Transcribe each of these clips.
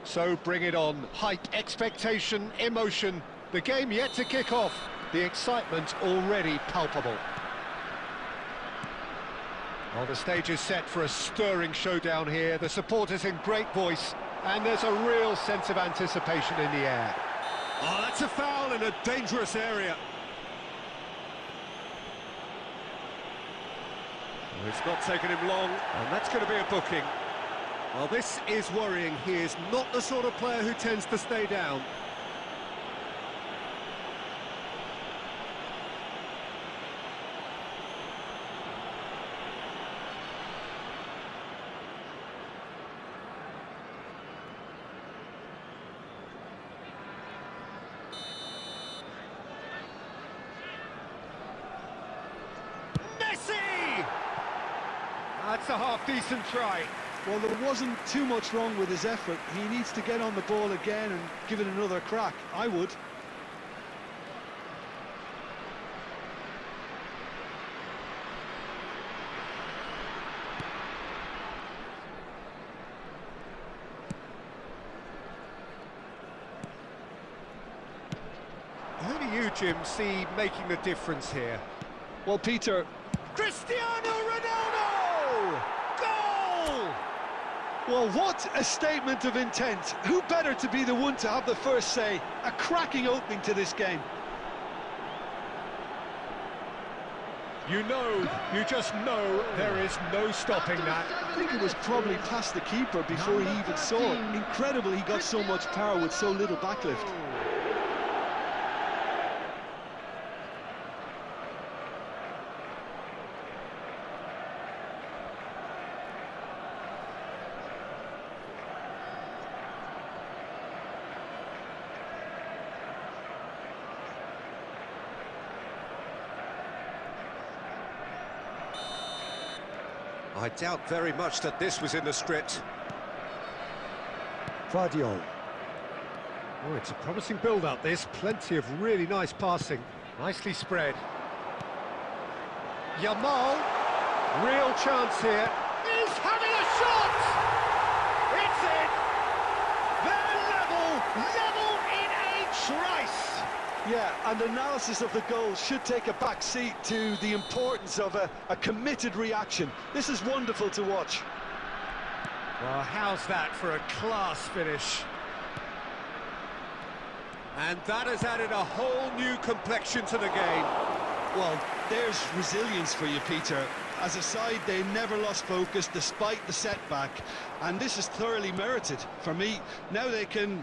So bring it on. Hype, expectation, emotion. The game yet to kick off. The excitement already palpable. Well, the stage is set for a stirring showdown here. The supporters in great voice, and there's a real sense of anticipation in the air. Oh, that's a foul in a dangerous area. Well, it's not taken him long, and that's going to be a booking. Well, this is worrying. He is not the sort of player who tends to stay down. That's a half-decent try. Well, there wasn't too much wrong with his effort. He needs to get on the ball again and give it another crack. I would. Who do you, Jim, see making the difference here? Well, Peter... Cristiano Ronaldo! Goal! Well, what a statement of intent. Who better to be the one to have the first say? A cracking opening to this game. You just know there is no stopping that. I think it was probably past the keeper before he even saw it. Incredible he got so much power with so little backlift. I doubt very much that this was in the script. Vardiol. Oh, it's a promising build-up, this. Plenty of really nice passing. Nicely spread. Yamal. Real chance here. He's having a shot! It's in! They're level in a trice! Yeah, and analysis of the goal should take a back seat to the importance of a committed reaction. This is wonderful to watch. Well, how's that for a class finish? And that has added a whole new complexion to the game. Well, there's resilience for you, Peter. As a side, they never lost focus despite the setback, and this is thoroughly merited. For me, now they can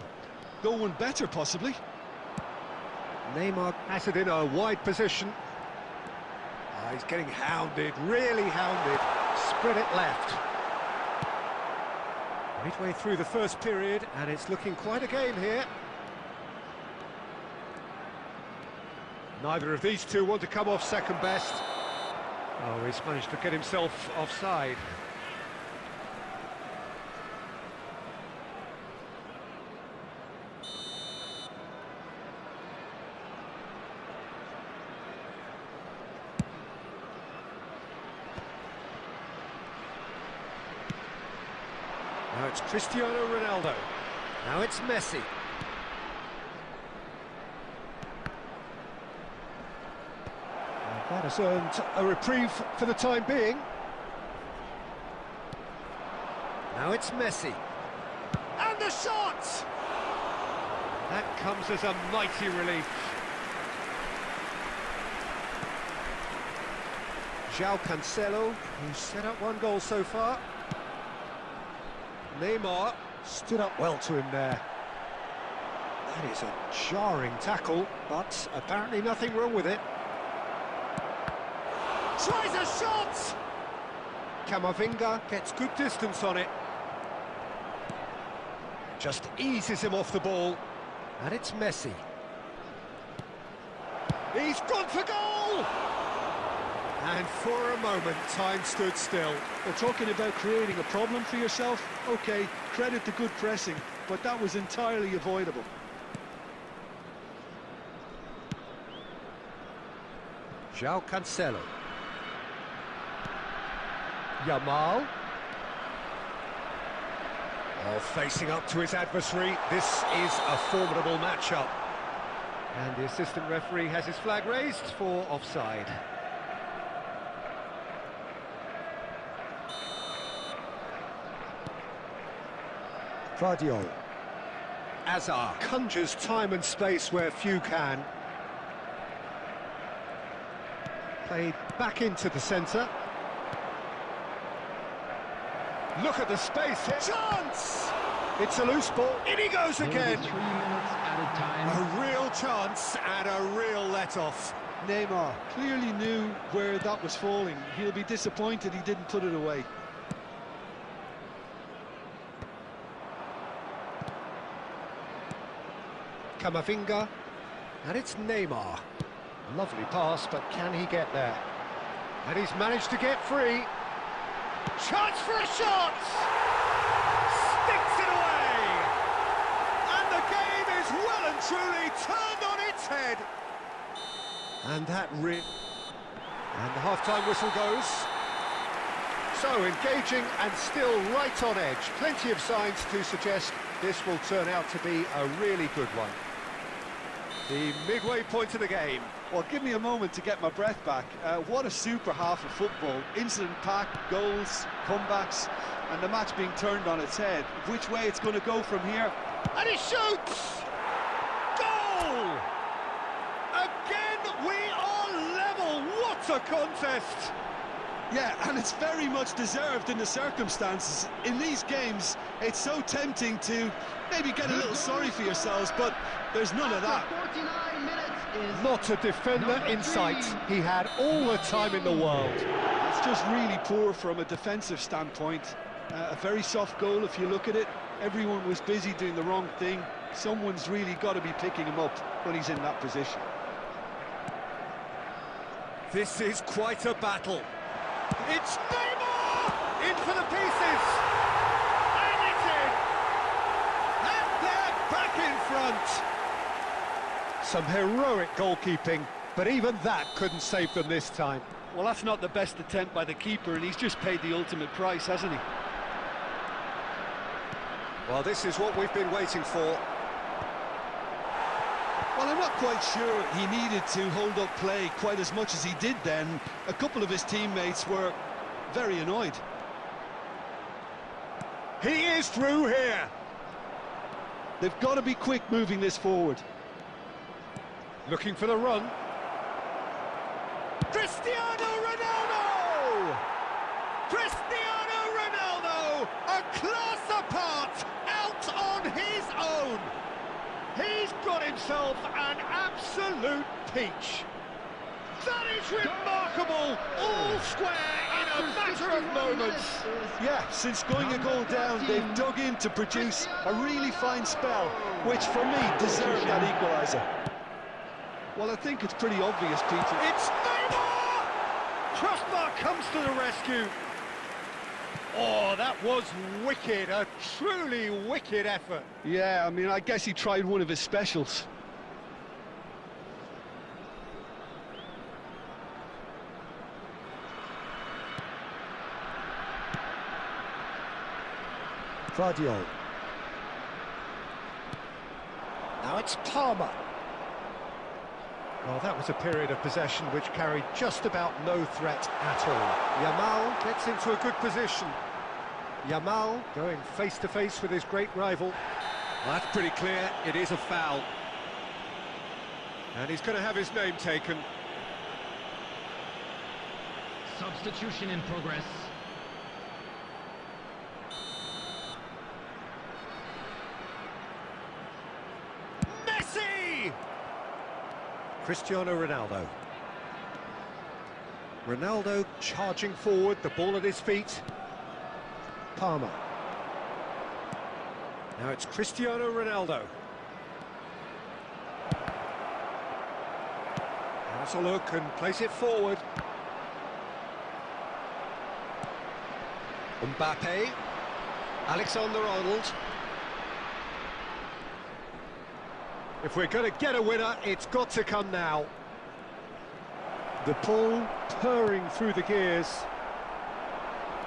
go one better, possibly. Neymar has it in a wide position. Oh, he's getting hounded, really hounded. Spread it left. Midway through the first period, and it's looking quite a game here. Neither of these two want to come off second best. Oh, he's managed to get himself offside. Now it's Cristiano Ronaldo. Now it's Messi. That has earned a reprieve for the time being. Now it's Messi. And the shot! That comes as a mighty relief. João Cancelo, who's set up one goal so far. Neymar stood up well to him there. That is a jarring tackle, but apparently nothing wrong with it. Tries a shot! Camavinga gets good distance on it. Just eases him off the ball. And it's Messi. He's gone for goal! And for a moment, time stood still. Well, talking about creating a problem for yourself, OK, credit to good pressing, but that was entirely avoidable. João Cancelo. Yamal. Oh, facing up to his adversary, this is a formidable matchup. And the assistant referee has his flag raised for offside. Vardiol. Azar conjures time and space where few can. Played back into the centre. Look at the space here. Chance! It's a loose ball. In he goes again. 3 minutes at a time. A real chance and a real let-off. Neymar clearly knew where that was falling. He'll be disappointed he didn't put it away. Camavinga, and it's Neymar. Lovely pass, but can he get there? And he's managed to get free. Chance for a shot! Sticks it away! And the game is well and truly turned on its head. And and the half-time whistle goes. So engaging and still right on edge. Plenty of signs to suggest this will turn out to be a really good one. The midway point of the game. Well, give me a moment to get my breath back. What a super half of football. Incident-packed, goals, comebacks, and the match being turned on its head. Which way it's going to go from here? And he shoots! Goal! Again, we are level. What a contest! Yeah, and it's very much deserved in the circumstances. In these games, it's so tempting to maybe get a little sorry for yourselves, but there's none of that. 49 minutes is Not a defender in sight. He had all the time in the world. It's just really poor from a defensive standpoint. A very soft goal if you look at it. Everyone was busy doing the wrong thing. Someone's really got to be picking him up when he's in that position. This is quite a battle. It's Neymar! In for the pieces! And it's in! And they're back in front! Some heroic goalkeeping, but even that couldn't save them this time. Well, that's not the best attempt by the keeper, and he's just paid the ultimate price, hasn't he? Well, this is what we've been waiting for. Well, I'm not quite sure he needed to hold up play quite as much as he did then. A couple of his teammates were very annoyed. He is through here! They've got to be quick moving this forward. Looking for the run. Cristiano Ronaldo! Cristiano Ronaldo, a class apart, out on his own. He's got himself an absolute peach. That is remarkable, all square in a matter of moments. Yeah, since going a goal down, they've dug in to produce a really fine spell, which for me deserved that equaliser. Well, I think it's pretty obvious, Peter. It's Neymar! Crossbar comes to the rescue. Oh, that was wicked, a truly wicked effort. Yeah, I mean, I guess he tried one of his specials. Vardiol. Now it's Palmer. Well, that was a period of possession which carried just about no threat at all. Yamal gets into a good position. Yamal going face-to-face with his great rival. Well, that's pretty clear, it is a foul. And he's going to have his name taken. substitution in progress. Messi! Cristiano Ronaldo. Ronaldo charging forward, the ball at his feet. Palmer. Now it's Cristiano Ronaldo. Has a look and plays it forward. Mbappe. Alexander-Arnold. If we're going to get a winner, it's got to come now. The ball purring through the gears.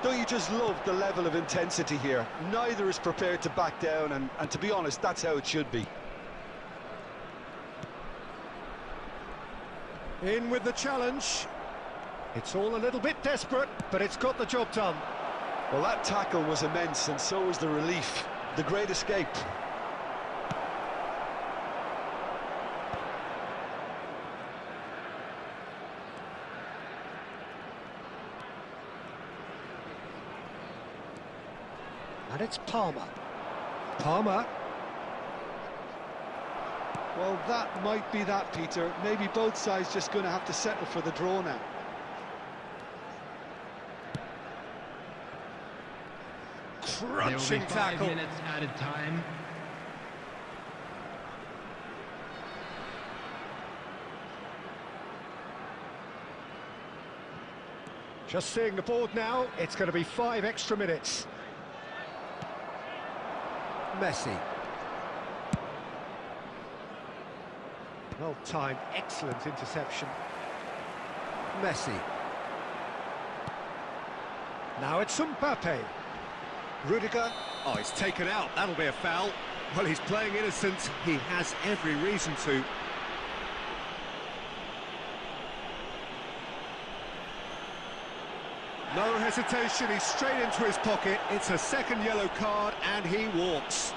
Don't you just love the level of intensity here? Neither is prepared to back down, and to be honest, that's how it should be. In with the challenge. It's all a little bit desperate, but it's got the job done. Well, that tackle was immense, and so was the relief. The great escape. And it's Palmer. Palmer. Well, that might be that, Peter. Maybe both sides just going to have to settle for the draw now. Crunching tackle. 5 minutes added time. Just seeing the board now, it's going to be 5 extra minutes. Messi. Well timed, excellent interception. Messi. Now it's Mbappe. Rudiger. Oh, he's taken out. That'll be a foul. Well, he's playing innocent. He has every reason to. No hesitation, he's straight into his pocket. It's a second yellow card, and he walks.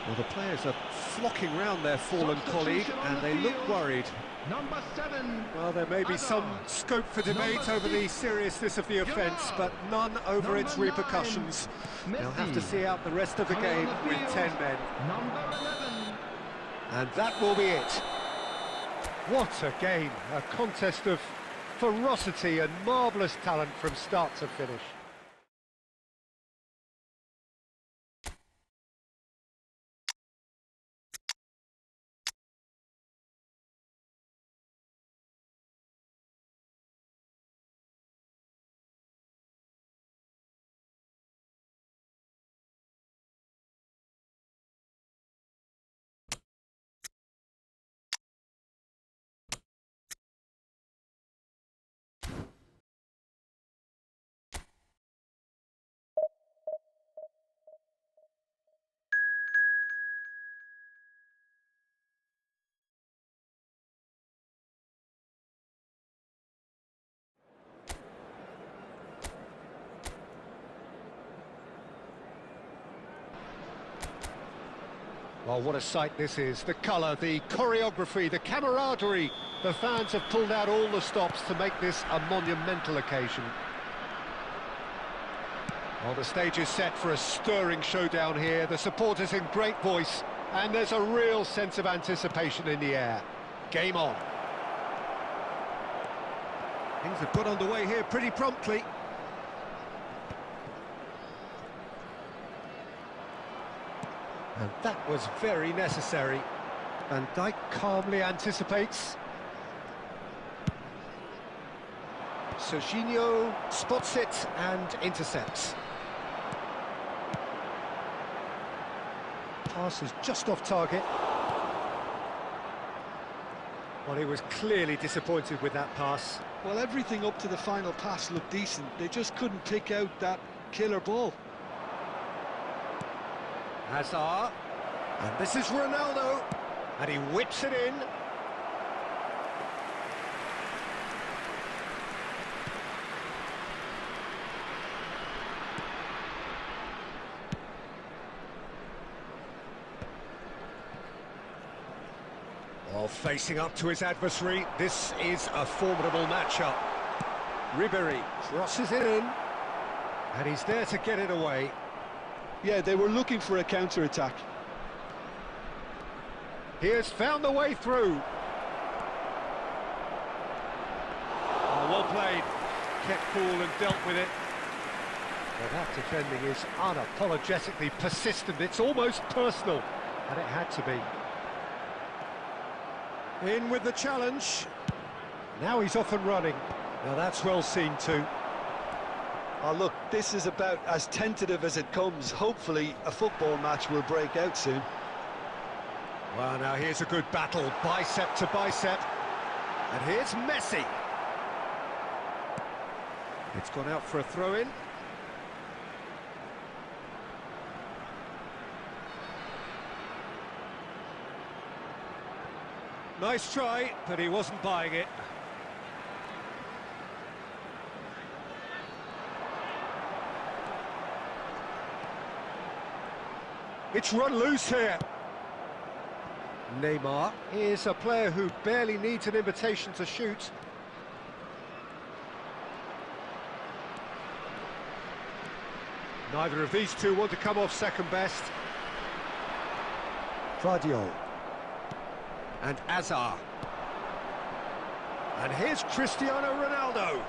Well, the players are flocking round their fallen colleague, and they look worried. Number 7. Well, there may be some scope for debate over the seriousness of the offence, but none over its repercussions. They'll have to see out the rest of the game with 10 men. Number 11. And that will be it. What a game, a contest of ferocity and marvellous talent from start to finish. Well, what a sight this is. The colour, the choreography, the camaraderie. The fans have pulled out all the stops to make this a monumental occasion. Well, the stage is set for a stirring showdown here. The supporters in great voice, and there's a real sense of anticipation in the air. Game on. Things have got underway here pretty promptly. And that was very necessary. Van Dijk calmly anticipates. Serginho spots it and intercepts. Pass is just off target. Well, he was clearly disappointed with that pass. Well, everything up to the final pass looked decent. They just couldn't pick out that killer ball. Hazard, and this is Ronaldo, and he whips it in. Well, facing up to his adversary, this is a formidable matchup. Ribéry crosses it in, and he's there to get it away. Yeah, they were looking for a counter-attack. He has found the way through. Oh, well played. Kept cool and dealt with it. Well, that defending is unapologetically persistent. It's almost personal, and it had to be. In with the challenge. Now he's off and running. Now that's well seen too. Oh, look, this is about as tentative as it comes. Hopefully, a football match will break out soon. Well, now here's a good battle, bicep to bicep. And here's Messi. It's gone out for a throw-in. Nice try, but he wasn't buying it. It's run loose here. Neymar is a player who barely needs an invitation to shoot. Neither of these two want to come off second best. Vardiol. And Azar. And here's Cristiano Ronaldo.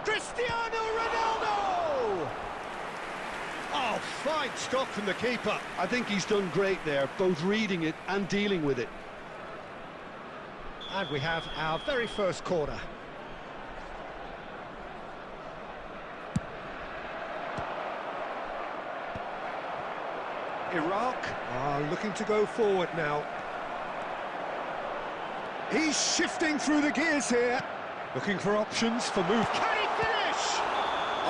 Cristiano Ronaldo! Oh, fine stop from the keeper. I think he's done great there, both reading it and dealing with it. And we have our very first corner. Iraq are looking to go forward now. He's shifting through the gears here. Looking for options for move. Can he finish?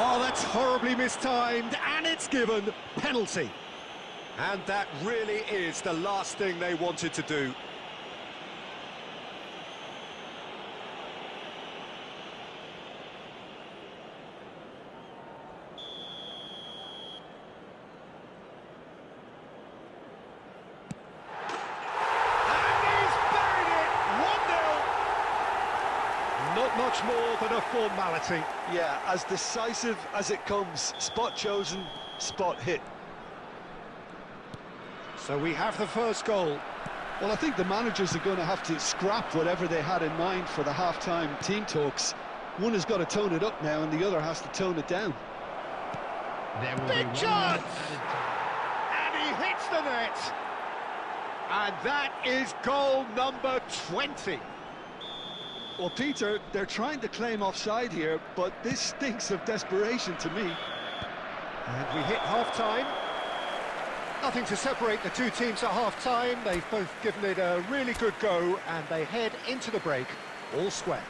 Oh, that's horribly mistimed, and it's given. Penalty. And that really is the last thing they wanted to do. Not much more than a formality. Yeah, as decisive as it comes. Spot chosen, spot hit. So we have the first goal. Well, I think the managers are going to have to scrap whatever they had in mind for the half-time team talks. One has got to tone it up now and the other has to tone it down. There will Big be chance! 1 minute added time. And he hits the net. And that is goal number 20. Well, Peter, they're trying to claim offside here, but this stinks of desperation to me. And we hit half-time. Nothing to separate the two teams at half-time. They've both given it a really good go, and they head into the break all square.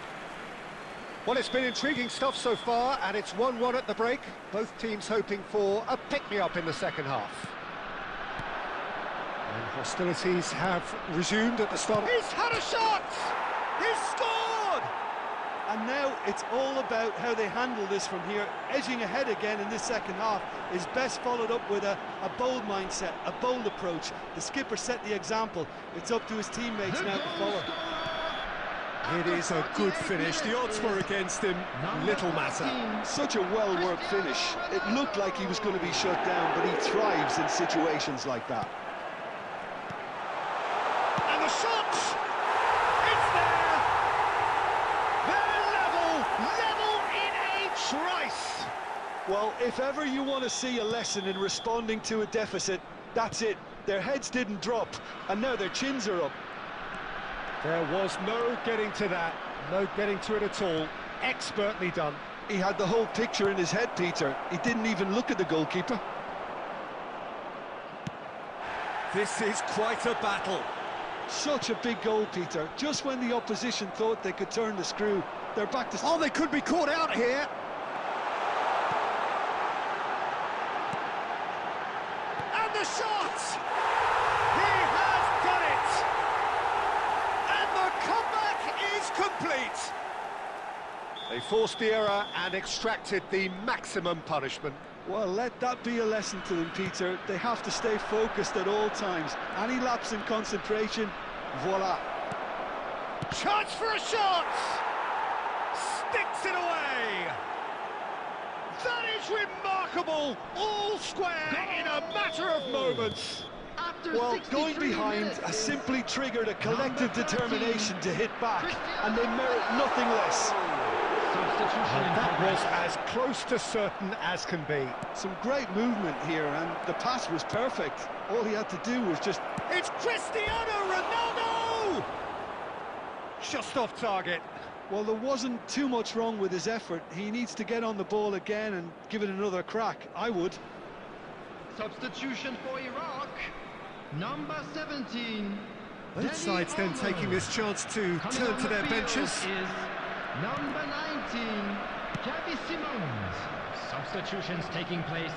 Well, it's been intriguing stuff so far, and it's 1-1 at the break. Both teams hoping for a pick-me-up in the second half. And hostilities have resumed at the start. He's had a shot! He's scored! And now it's all about how they handle this from here. Edging ahead again in this second half is best followed up with a bold mindset, a bold approach. The skipper set the example. It's up to his teammates now to follow. It is a good finish. The odds were against him. Little matter. Such a well-worked finish. It looked like he was going to be shut down, but he thrives in situations like that. And the shot! It's there! They're level in a trice! Well, if ever you want to see a lesson in responding to a deficit, that's it. Their heads didn't drop, and now their chins are up. There was no getting to that, no getting to it at all. Expertly done. He had the whole picture in his head, Peter. He didn't even look at the goalkeeper. This is quite a battle. Such a big goal, Peter. Just when the opposition thought they could turn the screw, they're back to... Oh, they could be caught out here. And the shot! He has done it! And the comeback is complete. They forced the error and extracted the maximum punishment. Well, let that be a lesson to them, Peter. They have to stay focused at all times. Any lapse in concentration, voila. Chance for a shot! Sticks it away! That is remarkable! All square in a matter of moments. Well, going behind has simply triggered a collective determination to hit back, and they merit nothing less. And that was as close to certain as can be. Some great movement here, and the pass was perfect. All he had to do was just... It's Cristiano Ronaldo! Just off target. Well, there wasn't too much wrong with his effort. He needs to get on the ball again and give it another crack. I would. Substitution for Iraq. Number 17. Both sides then taking this chance to turn to their benches. Is number 19, Xavi Simons. Substitutions taking place.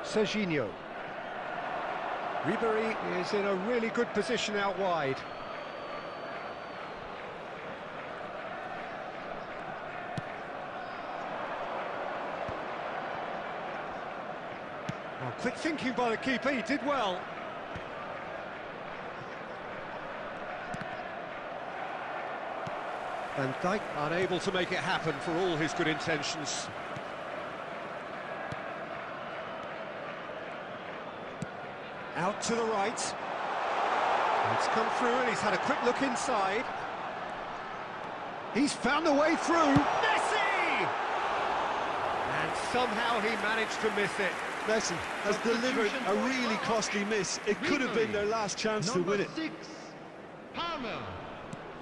Serginho. Ribery is in a really good position out wide. Oh, quick thinking by the keeper, he did well. Van Dijk unable to make it happen for all his good intentions. Out to the right. It's come through and he's had a quick look inside. He's found a way through. Messi! And somehow he managed to miss it. Messi has delivered a really costly miss. It could have been their last chance to win it. Number 6, Palmer.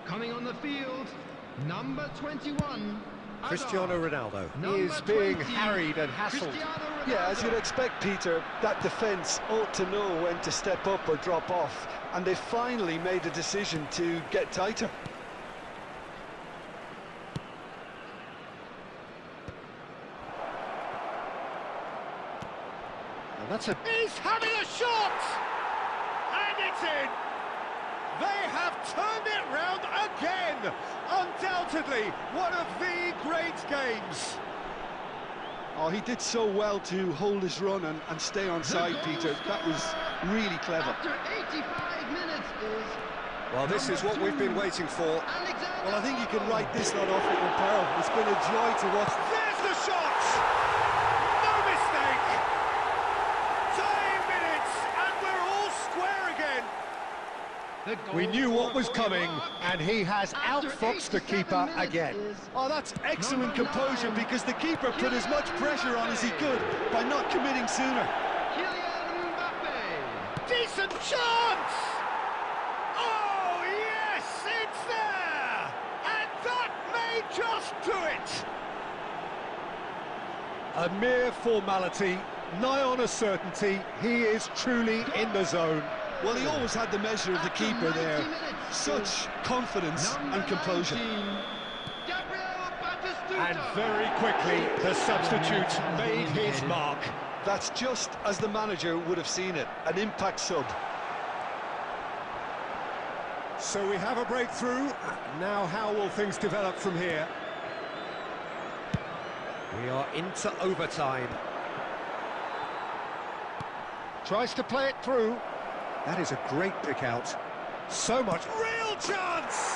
Coming on the field, number 21, Cristiano Ronaldo. He Number is being 20, harried and hassled. Cristiano Yeah, as Ronaldo. you'd expect, Peter, that defence ought to know when to step up or drop off. And they finally made the decision to get tighter. And that's a... He's having a shot! And it's in! They have turned it round again! Undoubtedly, one of the great games. Oh, he did so well to hold his run and stay on side, Peter. That was really clever. After 85 minutes is... Well, this is what we've been waiting for. Alexander. Well, I think you can write this one off with a pearl. It's been a joy to watch. There's the shot! No mistake! 10 minutes, and we're all square again. The goal We knew what for was coming, Iraq. and he has After outfoxed the 87 keeper minutes again. is Oh, that's excellent Number composure 9, because the keeper put as much pressure on as he could by not committing sooner. Kylian Mbappe. Decent chance! Oh, yes, it's there! And that may just do it! A mere formality, nigh on a certainty, he is truly in the zone. Well, he always had the measure of the After keeper 90 there. minutes Such is confidence Number and composure. 19, Gabriel Batistuta. And very quickly, the substitute made his mark. That's just as the manager would have seen it, an impact sub. So we have a breakthrough. Now how will things develop from here? We are into overtime. Tries to play it through. That is a great pick out. So much real chance!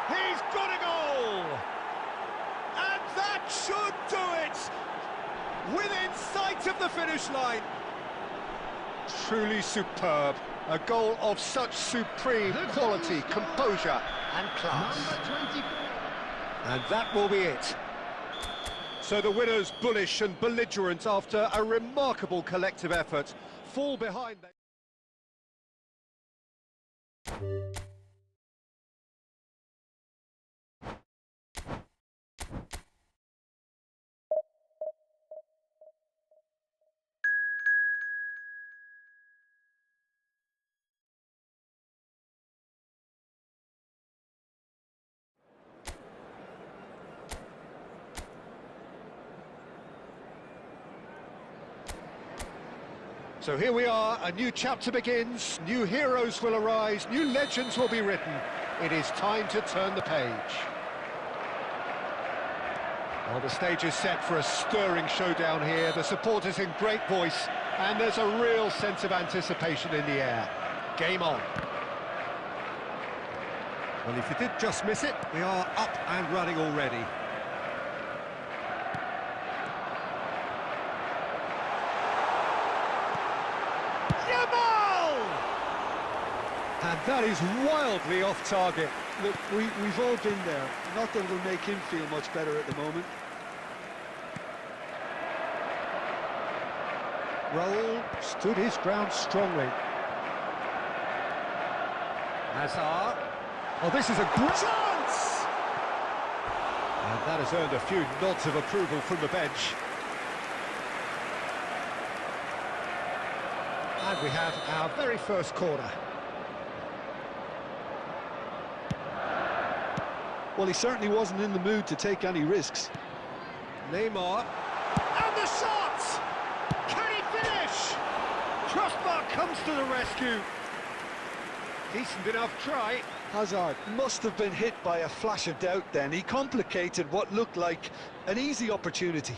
He's got a goal! And that should do it! Within sight of the finish line. Truly superb. A goal of such supreme quality, composure and class. Number 24. And that will be it. So the winners, bullish and belligerent after a remarkable collective effort, fall behind. So here we are, a new chapter begins, new heroes will arise, new legends will be written. It is time to turn the page. Well, the stage is set for a stirring showdown here, the supporters in great voice, and there's a real sense of anticipation in the air. Game on. Well, if you did just miss it, we are up and running already. And that is wildly off target. Look, we've all been there. Not that it'll make him feel much better at the moment. Raul stood his ground strongly. Hazard. Oh, this is a great chance! And that has earned a few nods of approval from the bench. And we have our very first corner. Well, he certainly wasn't in the mood to take any risks. Neymar. And the shot! Can he finish? Crossbar comes to the rescue. Decent enough try. Hazard must have been hit by a flash of doubt then. He complicated what looked like an easy opportunity.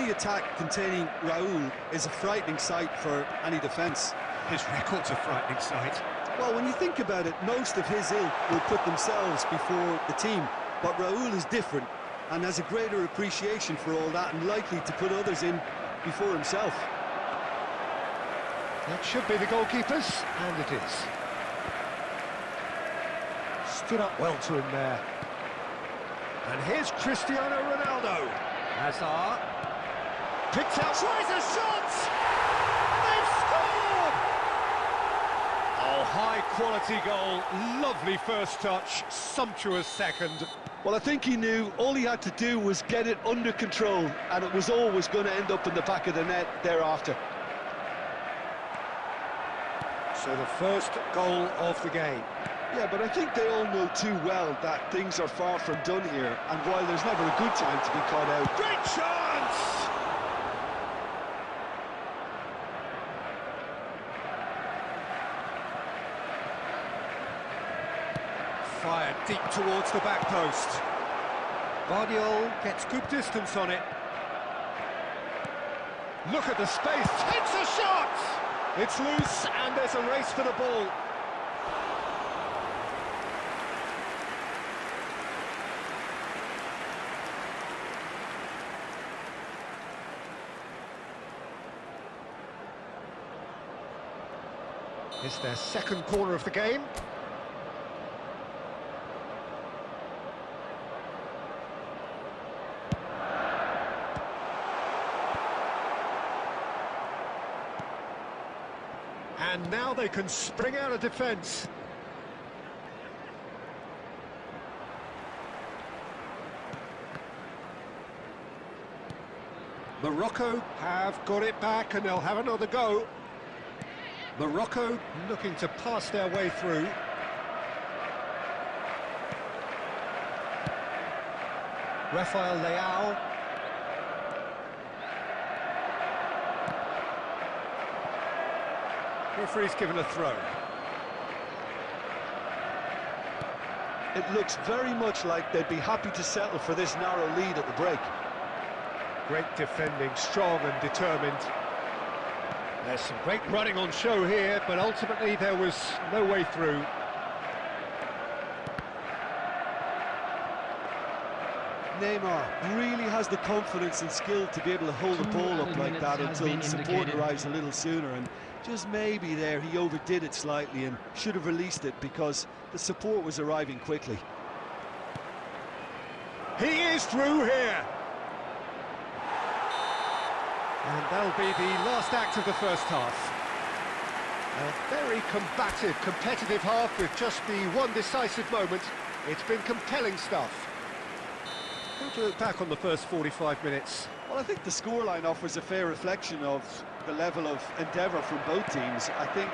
any attack containing Raul is a frightening sight for any defence. His record's a frightening sight. Well, when you think about it, most of his ilk will put themselves before the team. But Raul is different and has a greater appreciation for all that and likely to put others in before himself. That should be the goalkeeper's, and it is. Stood up well to him there. And here's Cristiano Ronaldo. Hazard. Picked out, tries a shot! They've scored! Oh, high-quality goal. Lovely first touch, sumptuous second. Well, I think he knew all he had to do was get it under control, and it was always going to end up in the back of the net thereafter. So the first goal of the game. Yeah, but I think they all know too well that things are far from done here, and while there's never a good time to be caught out... Great chance! Fired deep towards the back post. Guardiola gets good distance on it. Look at the space, takes a shot! It's loose, and there's a race for the ball. It's their second corner of the game. And now they can spring out of defence. Morocco have got it back and they'll have another go. Morocco looking to pass their way through. Rafael Leao. Referee's given a throw. It looks very much like they'd be happy to settle for this narrow lead at the break. Great defending, strong and determined. There's some great running on show here, but ultimately there was no way through. Neymar really has the confidence and skill to be able to hold the ball up like that until support arrives a little sooner, and just maybe there he overdid it slightly and should have released it because the support was arriving quickly. He is through here! And that'll be the last act of the first half. A very combative, competitive half with just the one decisive moment. It's been compelling stuff. How do you look back on the first 45 minutes? Well, I think the scoreline offers a fair reflection of the level of endeavour from both teams. I think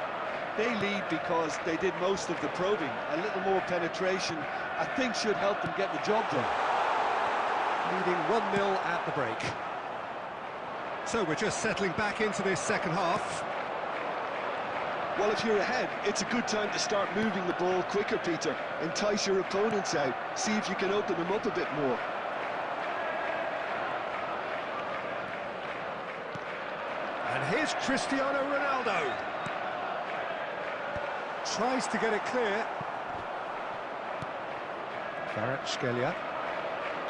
they lead because they did most of the probing. A little more penetration, I think, should help them get the job done. Leading 1-0 at the break. So we're just settling back into this second half. Well, if you're ahead, it's a good time to start moving the ball quicker, Peter. Entice your opponents out. See if you can open them up a bit more. And here's Cristiano Ronaldo. Tries to get it clear.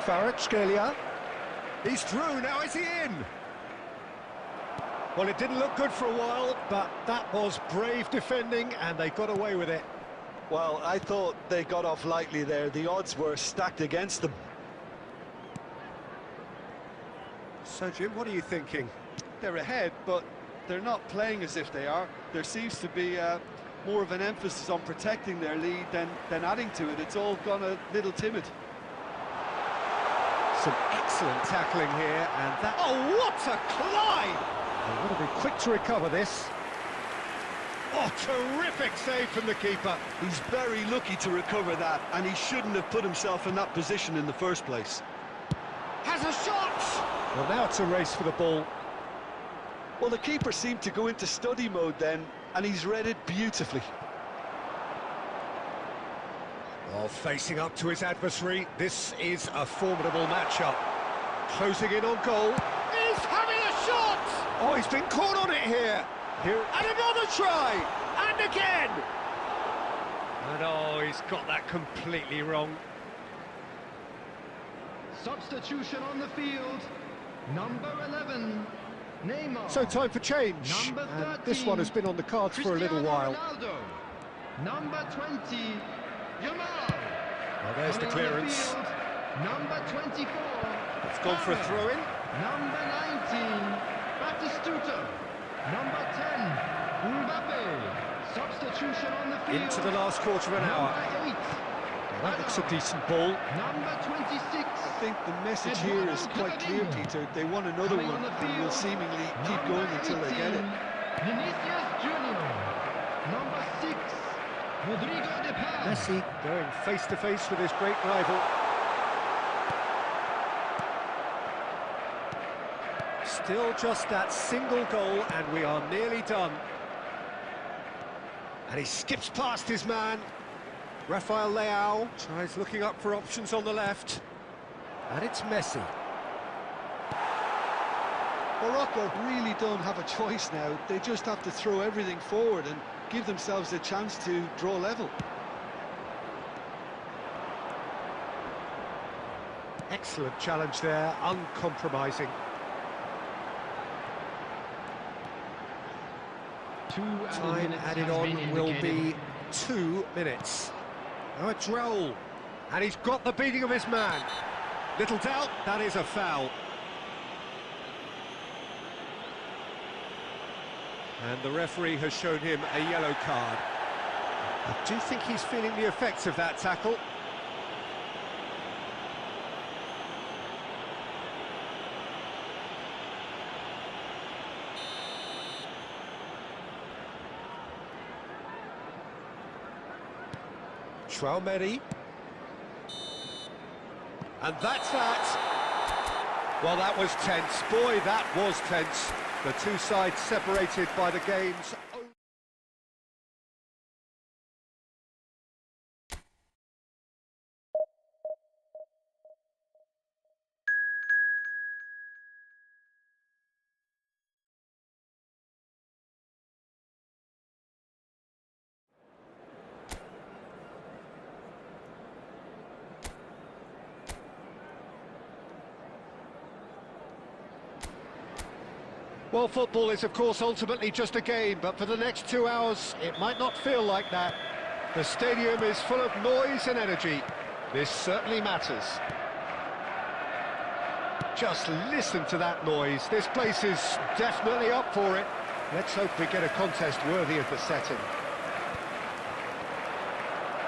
Kvaratskhelia. He's through, now is he in? Well, it didn't look good for a while, but that was brave defending, and they got away with it. Well, I thought they got off lightly there. The odds were stacked against them. So, Jim, what are you thinking? They're ahead, but they're not playing as if they are. There seems to be more of an emphasis on protecting their lead than adding to it. It's all gone a little timid. Some excellent tackling here, and that... Oh, what a climb! They've got to be quick to recover this. Oh, terrific save from the keeper. He's very lucky to recover that, and he shouldn't have put himself in that position in the first place. Has a shot! Well, now it's a race for the ball. Well, the keeper seemed to go into study mode then, and he's read it beautifully. Well, facing up to his adversary, this is a formidable matchup. Closing in on goal is he's been caught on it here. And another try! And again! And oh, he's got that completely wrong. Substitution on the field. Number 11, Neymar. So time for change. Number 13, and this one has been on the cards for a little while. Ronaldo. Number 20, Yamal. Well, there's the Coming on clearance. field, number 24. It's gone for a throw-in. Number 19, Batistuta. Number 10, Mbappe. Substitution on the field. Into the last quarter of an hour. Number 8. Well, that looks a decent ball. Number 26. I think the message here is quite clear, Peter. They want another Coming one on the and field, will seemingly keep going until they get it. Vinicius Junior. Number 6, Rodrigo de Paul. Messi going face-to-face with his great rival. Still just that single goal, and we are nearly done. And he skips past his man. Rafael Leao tries looking up for options on the left. And it's Messi. Morocco really don't have a choice now. They just have to throw everything forward and give themselves a chance to draw level. Excellent challenge there, uncompromising. Time added on will be 2 minutes. Now it's Raul, and he's got the beating of his man. Little doubt, that is a foul. And the referee has shown him a yellow card. I do think he's feeling the effects of that tackle. Traumeri. And that's that. Well, that was tense. Boy, that was tense. The two sides separated by the game's own... Well, football is, of course, ultimately just a game, but for the next 2 hours, it might not feel like that. The stadium is full of noise and energy. This certainly matters. Just listen to that noise. This place is definitely up for it. Let's hope we get a contest worthy of the setting.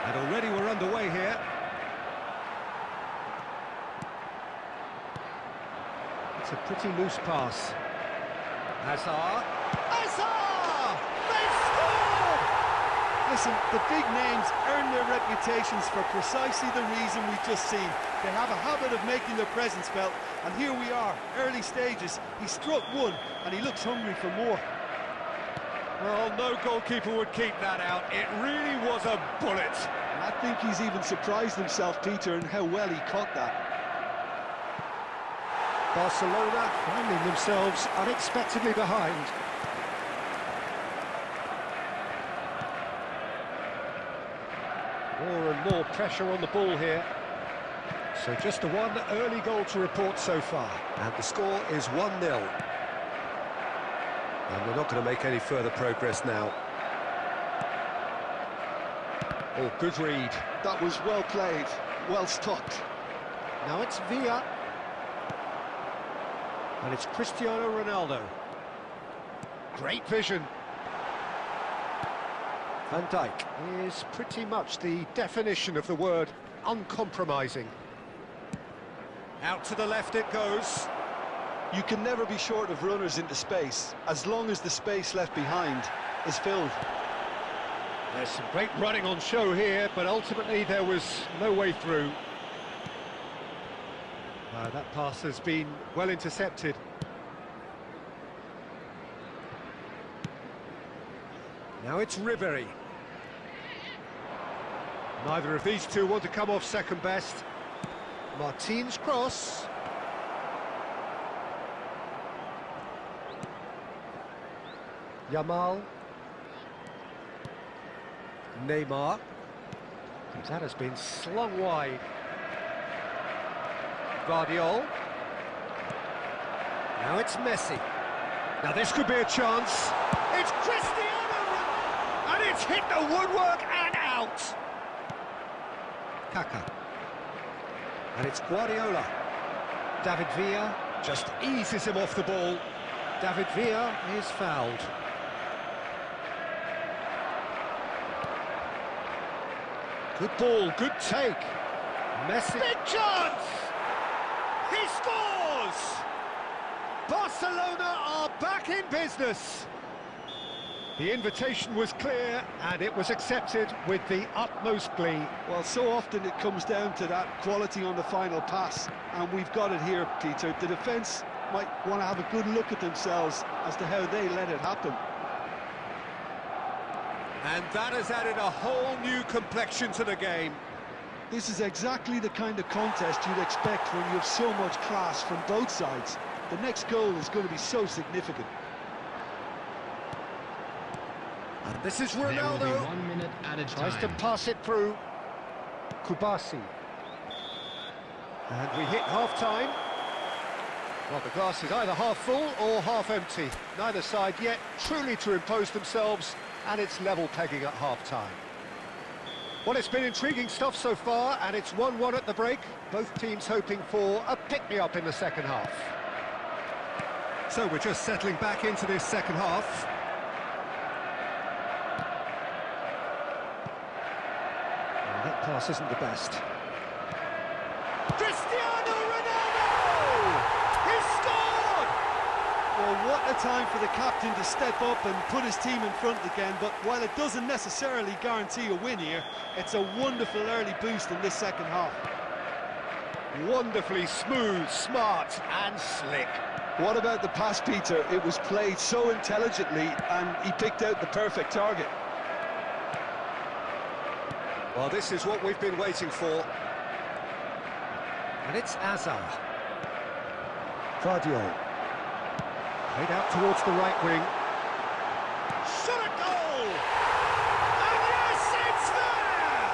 And already we're underway here. It's a pretty loose pass. Hazard! They've scored! Listen, the big names earn their reputations for precisely the reason we've just seen. They have a habit of making their presence felt, and here we are, early stages. He struck one, and he looks hungry for more. Well, no goalkeeper would keep that out. It really was a bullet. And I think he's even surprised himself, Peter, in how well he caught that. Barcelona finding themselves unexpectedly behind. More and more pressure on the ball here. So just one early goal to report so far. And the score is 1-0. And we're not going to make any further progress now. Oh, good read. That was well played, well stopped. Now it's Villa. And it's Cristiano Ronaldo. Great vision. Van Dijk is pretty much the definition of the word uncompromising. Out to the left it goes. You can never be short of runners into space, as long as the space left behind is filled. There's some great running on show here, but ultimately there was no way through. That pass has been well intercepted. Now it's Ribery. Neither of these two want to come off second best. Martin's cross. Yamal. Neymar. That has been slung wide. Guardiola. Now it's Messi. Now this could be a chance. It's Cristiano Ronaldo! And it's hit the woodwork and out. Kaká. And it's Guardiola. David Villa just eases him off the ball. David Villa is fouled. Good ball, good take. Messi. Big chance! He scores! Barcelona are back in business. The invitation was clear and it was accepted with the utmost glee. Well, so often it comes down to that quality on the final pass, and we've got it here, Peter. The defence might want to have a good look at themselves as to how they let it happen. And that has added a whole new complexion to the game. This is exactly the kind of contest you'd expect when you have so much class from both sides. The next goal is going to be so significant. And this is There will be Ronaldo. 1 minute at a Tries to time. pass it through. Kubasi. And we hit half-time. Well, the glass is either half full or half empty. Neither side yet truly to impose themselves, and it's level pegging at half-time. Well, it's been intriguing stuff so far, and it's 1-1 at the break. Both teams hoping for a pick-me-up in the second half. So we're just settling back into this second half. Oh, that pass isn't the best. Cristiano Ronaldo! He scored! Well, what a time for the captain to step up and put his team in front again, but while it doesn't necessarily guarantee a win here, it's a wonderful early boost in this second half. Wonderfully smooth, smart and slick. What about the pass, Peter? It was played so intelligently and he picked out the perfect target. Well, this is what we've been waiting for. And it's Hazard. Guardiola. Played out towards the right wing. Shot a goal! And yes, it's there!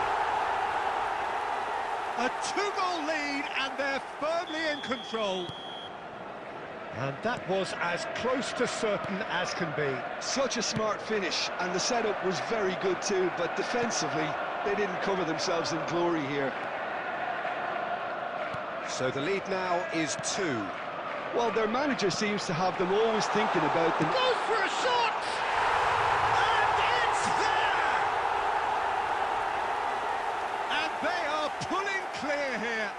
A two-goal lead, and they're firmly in control. And that was as close to certain as can be. Such a smart finish, and the setup was very good too, but defensively, they didn't cover themselves in glory here. So the lead now is 2. Well, their manager seems to have them always thinking about them. Goes for a shot! And it's there! And they are pulling clear here.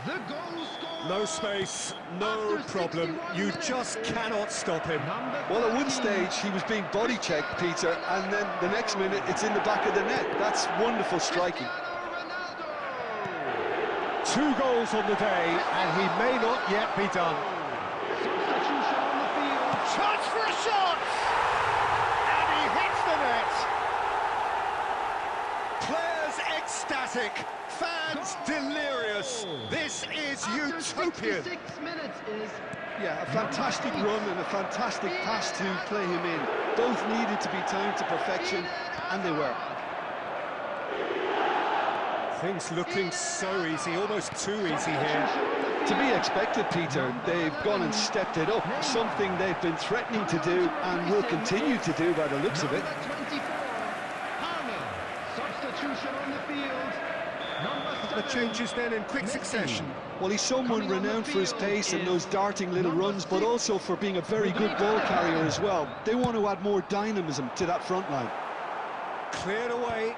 The goal scorer. No space, no After problem. 61 You minutes. just cannot stop him. Number Well, at one 13. stage, he was being body-checked, Peter, and then the next minute, it's in the back of the net. That's wonderful striking. Cristiano Ronaldo. 2 goals on the day, and he may not yet be done. Substitution on the field. Chance for a shot! And he hits the net. Players ecstatic, fans delirious. This is After utopian. 66 minutes is Yeah, a fantastic run and a fantastic pass to play him in. Both needed to be timed to perfection, and they were. Things looking so easy, almost too easy here. To be expected, Peter. They've gone and stepped it up, something they've been threatening to do and will continue to do by the looks of it. number 24. Palmer. Substitution on the field. Number The 7. changes then in quick succession. Well, he's someone Coming on the renowned for his field pace and is those darting little number runs, but 6. also for being a very good ball carrier as well. They want to add more dynamism to that front line. Cleared away.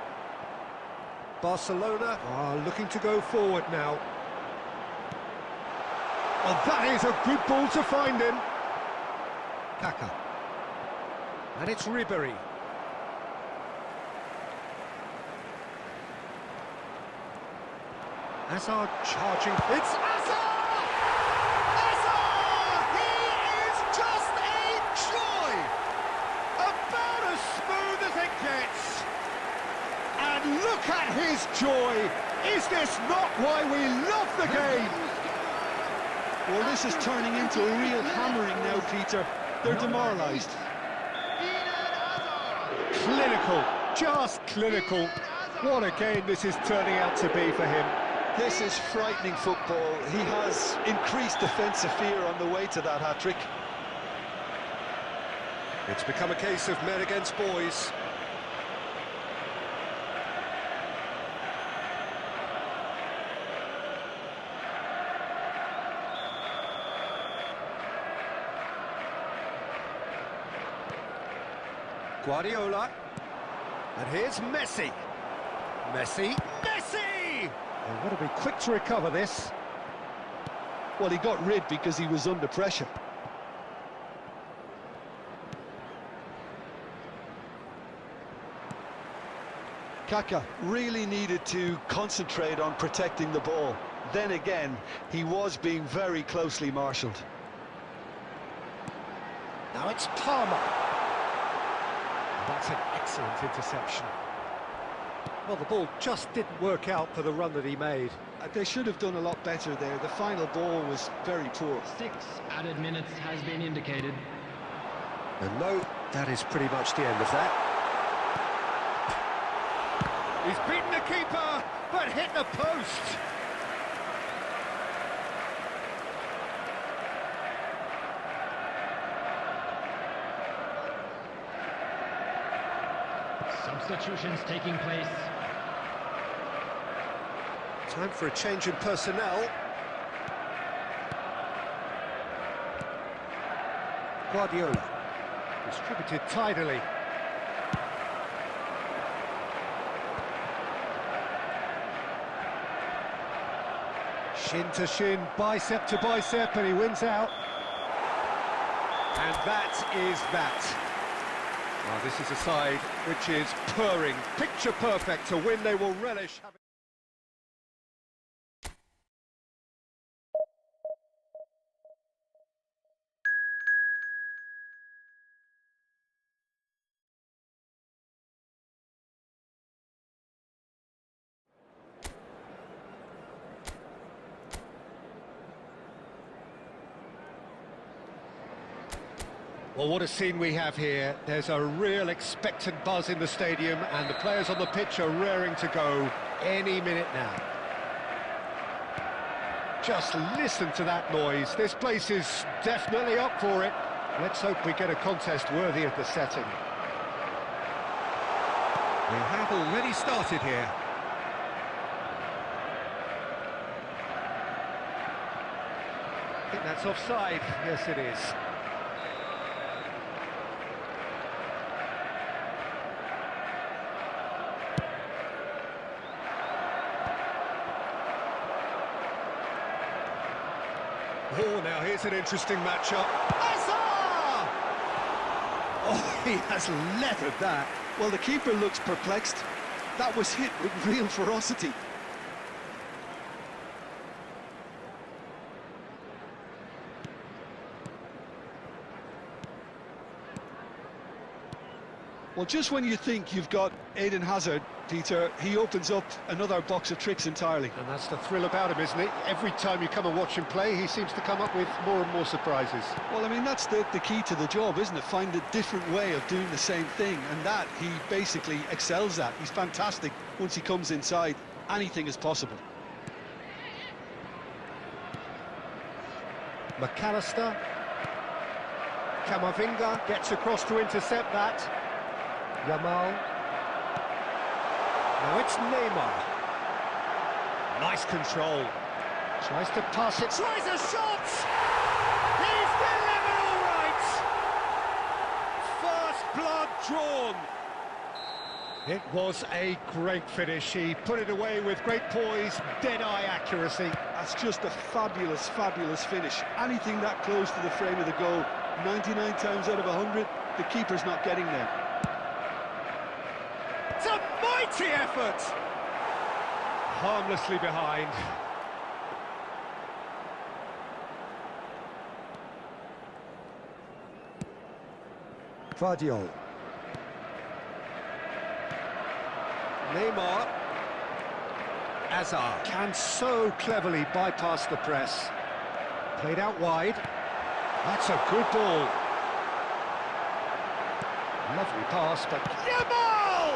Barcelona are looking to go forward now. Well, that is a good ball to find him. Kaká. And it's Ribery. Hazard charging. It's Hazard! Hazard! He is just a joy! About as smooth as it gets. And look at his joy! Is this not why we love the game? Well, this is turning into a real hammering now, Peter. They're demoralised. Clinical, just clinical. What a game this is turning out to be for him. This is frightening football. He has increased defensive fear on the way to that hat-trick. It's become a case of men against boys. Guardiola. And here's Messi. Messi. They've got to be quick to recover this. Well, he got rid because he was under pressure. Kaka really needed to concentrate on protecting the ball. Then again, he was being very closely marshalled. Now it's Palmer. That's an excellent interception. Well, the ball just didn't work out for the run that he made. They should have done a lot better there. The final ball was very poor. 6 added minutes has been indicated. And no, that is pretty much the end of that. He's beaten the keeper, but hit the post. Substitutions taking place. Time for a change in personnel. Guardiola. Distributed tidily. Shin to shin, bicep to bicep, and he wins out. And that is that. Well, this is a side which is purring, picture perfect, to win they will relish having... Well, what a scene we have here. There's a real expectant buzz in the stadium, and the players on the pitch are raring to go any minute now. Just listen to that noise. This place is definitely up for it. Let's hope we get a contest worthy of the setting. We have already started here. I think that's offside. Yes, it is. Oh, now here's an interesting matchup. Hazard! Oh, he has leathered that. Well, the keeper looks perplexed. That was hit with real ferocity. Well, just when you think you've got Eden Hazard, Peter, he opens up another box of tricks entirely. And that's the thrill about him, isn't it? Every time you come and watch him play, he seems to come up with more and more surprises. Well, I mean, that's the key to the job, isn't it? Find a different way of doing the same thing, and that he basically excels at. He's fantastic. Once he comes inside, anything is possible. McAllister. Camavinga gets across to intercept that. Yamal. Now it's Neymar. Nice control. Tries to pass it. Tries a shot! He's delivered all right! First blood drawn. It was a great finish. He put it away with great poise, dead-eye accuracy. That's just a fabulous, fabulous finish. Anything that close to the frame of the goal, 99 times out of 100, the keeper's not getting there. It's a mighty effort! Harmlessly behind. Vardiol. Neymar. Hazard can so cleverly bypass the press. Played out wide. That's a good ball. Lovely pass, but Yamal!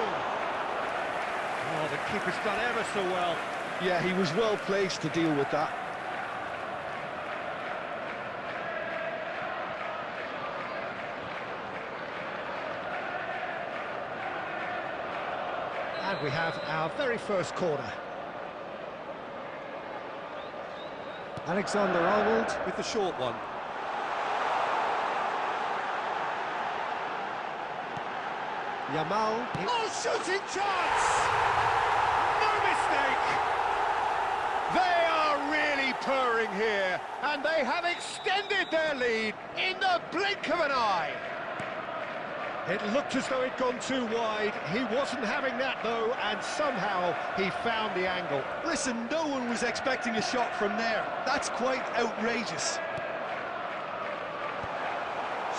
Oh, the keeper's done ever so well. Yeah, he was well placed to deal with that. And we have our very first corner. Alexander-Arnold with the short one. Yamal. Oh, shooting chance! No mistake! They are really purring here, and they have extended their lead in the blink of an eye. It looked as though it'd gone too wide. He wasn't having that, though, and somehow he found the angle. Listen, no one was expecting a shot from there. That's quite outrageous.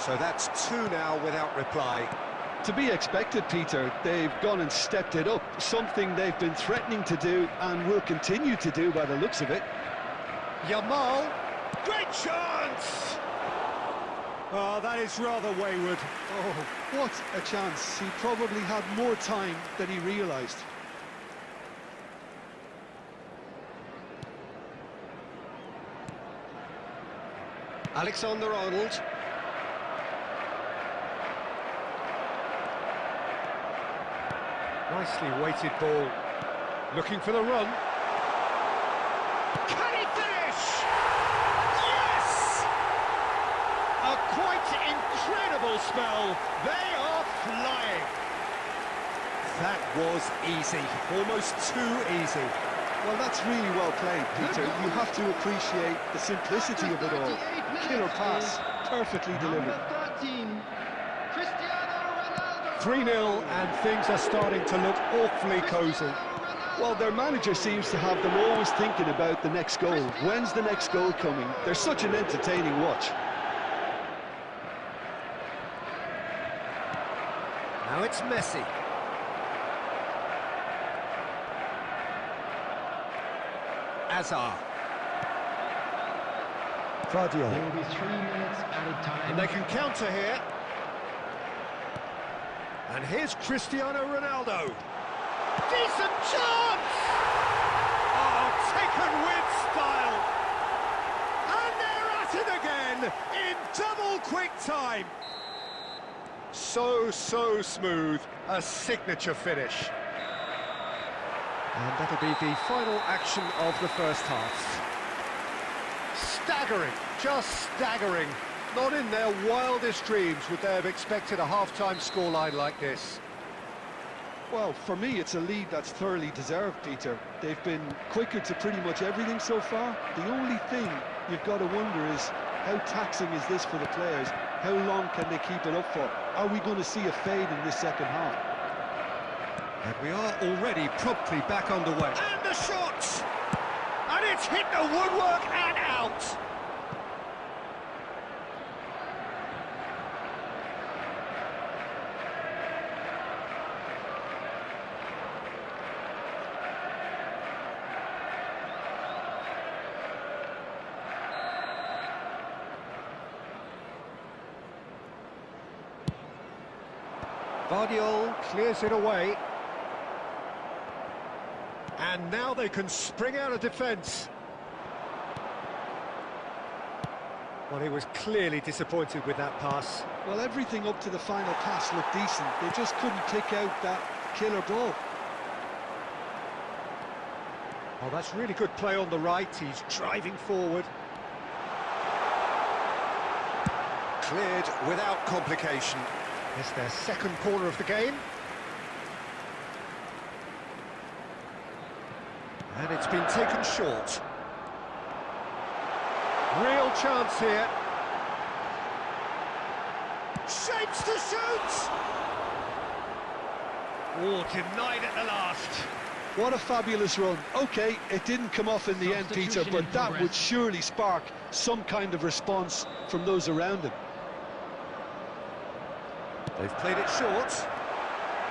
So that's two now without reply. To be expected, Peter. They've gone and stepped it up, something they've been threatening to do and will continue to do by the looks of it. Yamal, great chance! Oh, that is rather wayward. Oh, what a chance. He probably had more time than he realised. Alexander-Arnold. Nicely weighted ball. Looking for the run. Can he finish? Yes! A quite incredible spell. They are flying. That was easy. Almost too easy. Well, that's really well played, Peter. You have to appreciate the simplicity of it all. Killer pass, perfectly delivered. Number 13, Cristiano Ronaldo. 3-0 and things are starting to look awfully cosy. Well, their manager seems to have them always thinking about the next goal. When's the next goal coming? They're such an entertaining watch. Now it's Messi. Azar. There Guardiola. will be 3 minutes added time. And they can counter here. And here's Cristiano Ronaldo. Decent chance! Oh, taken with style. And they're at it again in double quick time. So smooth. A signature finish. And that'll be the final action of the first half. Staggering, just staggering. Not in their wildest dreams would they have expected a half-time scoreline like this. Well, for me, it's a lead that's thoroughly deserved, Peter. They've been quicker to pretty much everything so far. The only thing you've got to wonder is, how taxing is this for the players? How long can they keep it up for? Are we going to see a fade in this second half? And we are already promptly back underway. And the shot! And it's hit the woodwork and out! Guardiola clears it away. And now they can spring out of defence. Well, he was clearly disappointed with that pass. Well, everything up to the final pass looked decent. They just couldn't pick out that killer ball. Oh, that's really good play on the right. He's driving forward. Cleared without complication. It's their second corner of the game. And it's been taken short. Real chance here. Shapes to shoot! Oh, denied at the last. What a fabulous run. OK, it didn't come off in the end, Peter, but that would surely spark some kind of response from those around him. They've played it short.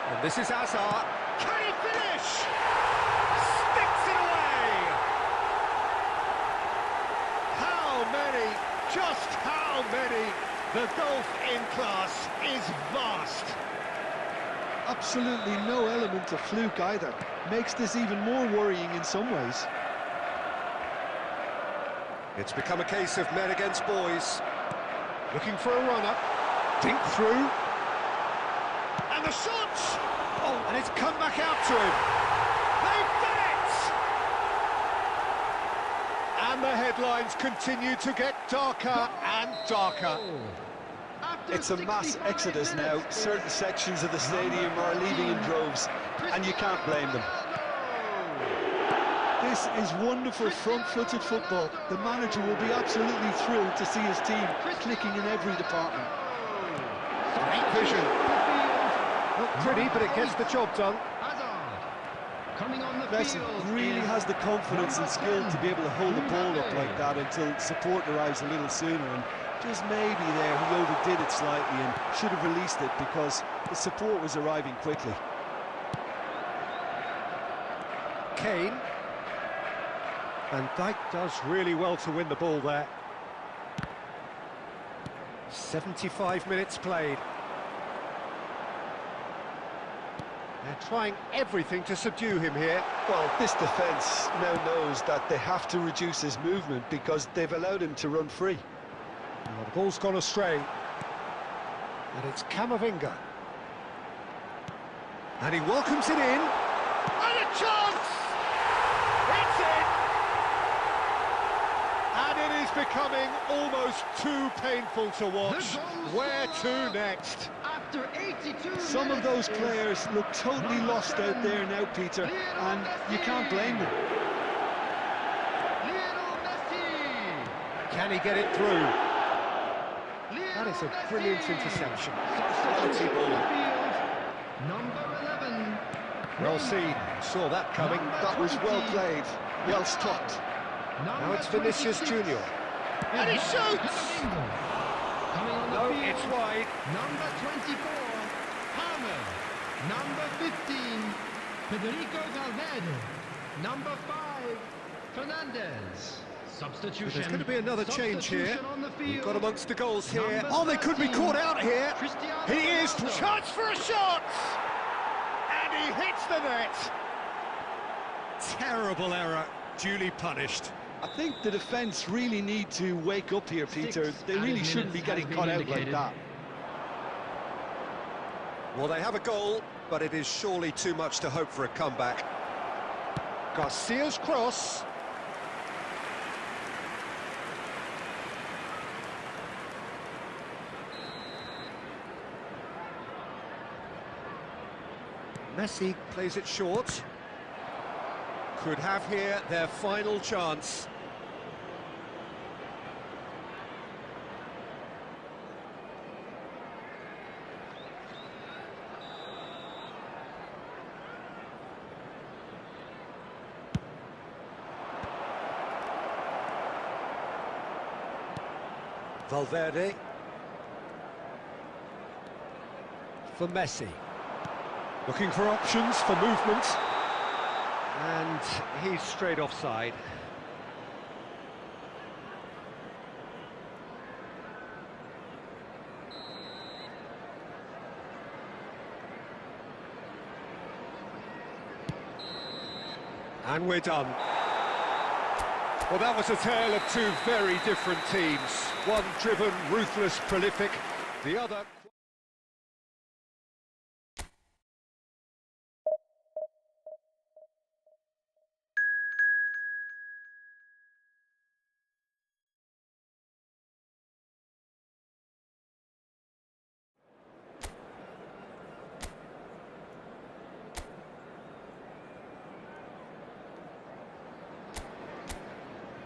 And this is Azar. Can he finish? Sticks it away! How many? Just how many? The gulf in class is vast. absolutely no element of fluke either. Makes this even more worrying in some ways. It's become a case of men against boys. Looking for a runner. Dink through. And the shot! Oh, and it's come back out to him. They've done it! And the headlines continue to get darker and darker. It's a mass exodus now. Certain sections of the stadium are leaving in droves, and you can't blame them. This is wonderful front-footed football. The manager will be absolutely thrilled to see his team clicking in every department. Great vision. Not pretty, but it gets the job done. Messi really has the confidence and skill to be able to hold the ball up like that until support arrives a little sooner, and just maybe there he overdid it slightly and should have released it because the support was arriving quickly. Kane. Van Dijk does really well to win the ball there. 75 minutes played. They're trying everything to subdue him here. Well, this defence now knows that they have to reduce his movement because they've allowed him to run free. Well, the ball's gone astray. And it's Camavinga. And he welcomes it in. And a chance! It's in! And it is becoming almost too painful to watch. Where to next? After 82 Some of those players look totally lost out there now, Peter, and you can't blame them. Lionel Messi. Can he get it through? That is a brilliant interception. Quality ball. Number 11. Well seen. Saw that coming. That was well played, well stopped. Now it's Vinicius Junior. And he shoots! Coming on the No, field. it's wide. Number 24, Palmer. Number 15, Federico Valverde. Number 5, Fernandez. Substitution. There's going to be another change here. Substitution on the We've field. got amongst the goals here. Number Oh, they could be 13, caught out here. Cristiano He is. Ronaldo. Chance for a shot! And he hits the net. Terrible error. Duly punished. I think the defence really need to wake up here, Peter. They really added shouldn't be minutes getting has caught been out like indicated. that. Well, they have a goal, but it is surely too much to hope for a comeback. Garcia's cross. Messi plays it short. Could have here their final chance. Valverde. For Messi. Looking for options for movement. And he's straight offside. And we're done. Well, that was a tale of two very different teams. One driven, ruthless, prolific. The other...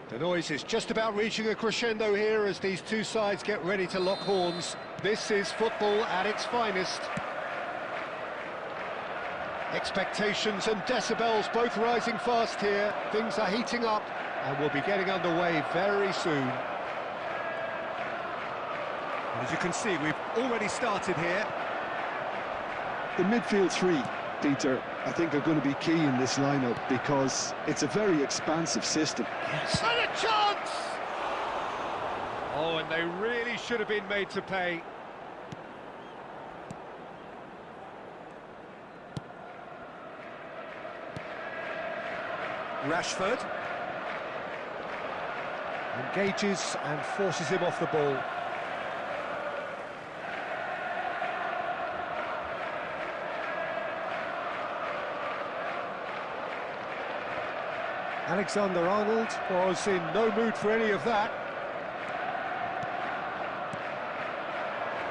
The noise is just about reaching a crescendo here as these two sides get ready to lock horns. This is football at its finest. Expectations and decibels both rising fast here. Things are heating up and we'll be getting underway very soon. And as you can see, we've already started here. The midfield three, Peter, I think are going to be key in this lineup because it's a very expansive system. Yes. And a chance! Oh, and they really should have been made to pay. Rashford. Engages and forces him off the ball. Alexander-Arnold was in no mood for any of that.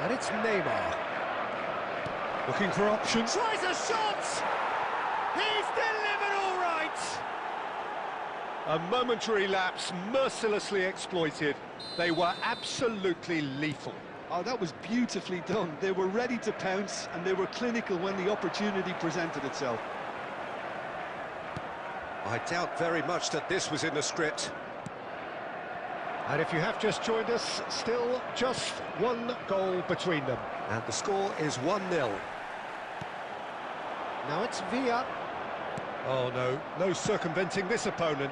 And it's Neymar. Looking for options. Tries a shot! He's delivered all right! A momentary lapse, mercilessly exploited. They were absolutely lethal. Oh, that was beautifully done. They were ready to pounce, and they were clinical when the opportunity presented itself. I doubt very much that this was in the script. And if you have just joined us, still just one goal between them. And the score is 1-0. Now it's Villa. Oh no, no circumventing this opponent.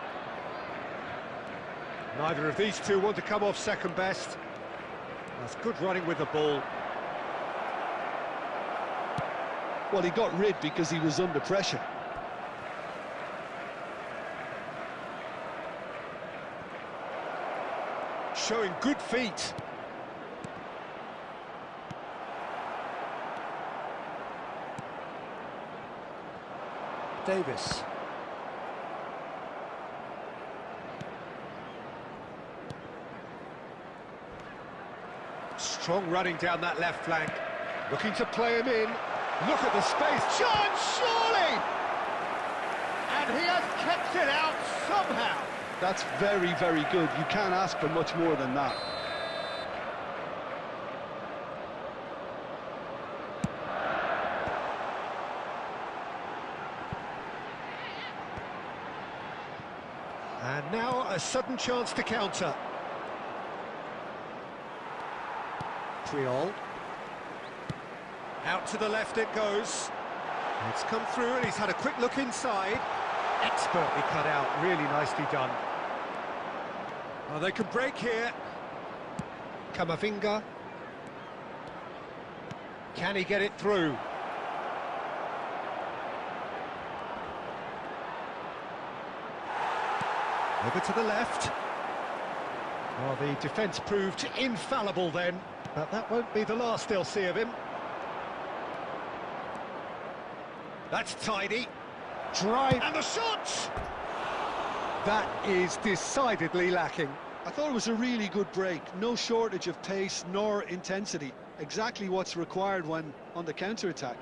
Neither of these two want to come off second best. That's good running with the ball. Well, he got rid because he was under pressure. Showing good feet. Davis. Strong running down that left flank. Looking to play him in. Look at the space. Chance, surely! And he has kept it out somehow. That's very, very good. You can't ask for much more than that. And now a sudden chance to counter. Triol. Out to the left it goes. It's come through and he's had a quick look inside. Expertly cut out, really nicely done. Oh, they can break here. Camavinga. Can he get it through? Over to the left. Well, the defence proved infallible then, but that won't be the last they'll see of him. That's tidy. Drive, and the shot! That is decidedly lacking. I thought it was a really good break. No shortage of pace nor intensity. Exactly what's required when on the counter-attack.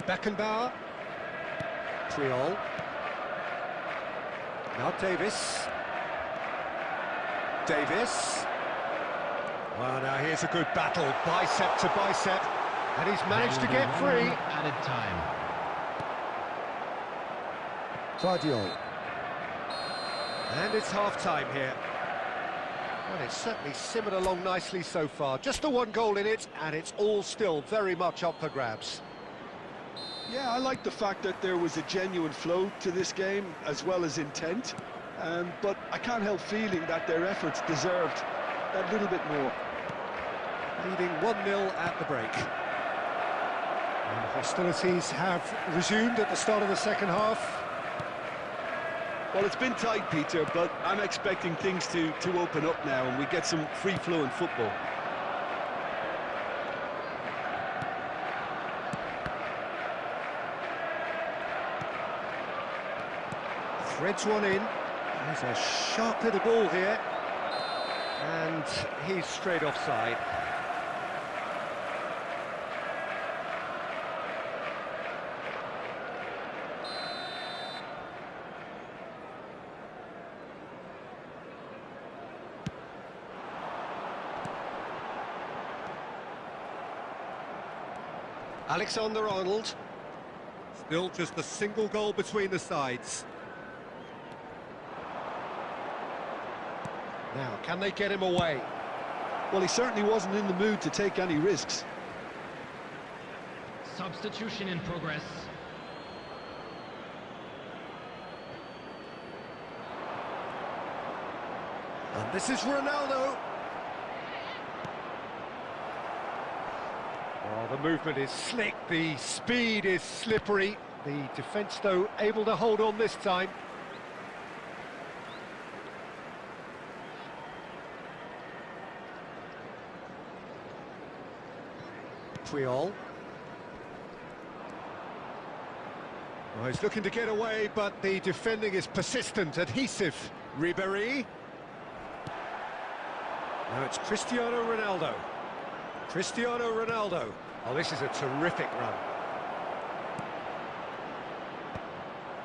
Beckenbauer. Triol. Now Davis. Davis. Well, now here's a good battle, bicep to bicep, and he's managed to get free. Added time. Guardiola. And it's half-time here. Well, it's certainly simmered along nicely so far. Just the one goal in it, and it's all still very much up for grabs. Yeah, I like the fact that there was a genuine flow to this game, as well as intent. But I can't help feeling that their efforts deserved that little bit more. Leading 1-0 at the break. And hostilities have resumed at the start of the second half. Well, it's been tight, Peter, but I'm expecting things to open up now and we get some free-flowing football. Threads one in. There's a sharp little ball here. And he's straight offside. Alexander-Arnold. Still just a single goal between the sides. Now, can they get him away? Well, he certainly wasn't in the mood to take any risks. Substitution in progress. And this is Ronaldo. Oh, Well, the movement is slick, the speed is slippery. The defence, though, able to hold on this time. Puyol. Well, he's looking to get away, but the defending is persistent, adhesive. Ribéry. Now it's Cristiano Ronaldo. Cristiano Ronaldo. Oh, this is a terrific run.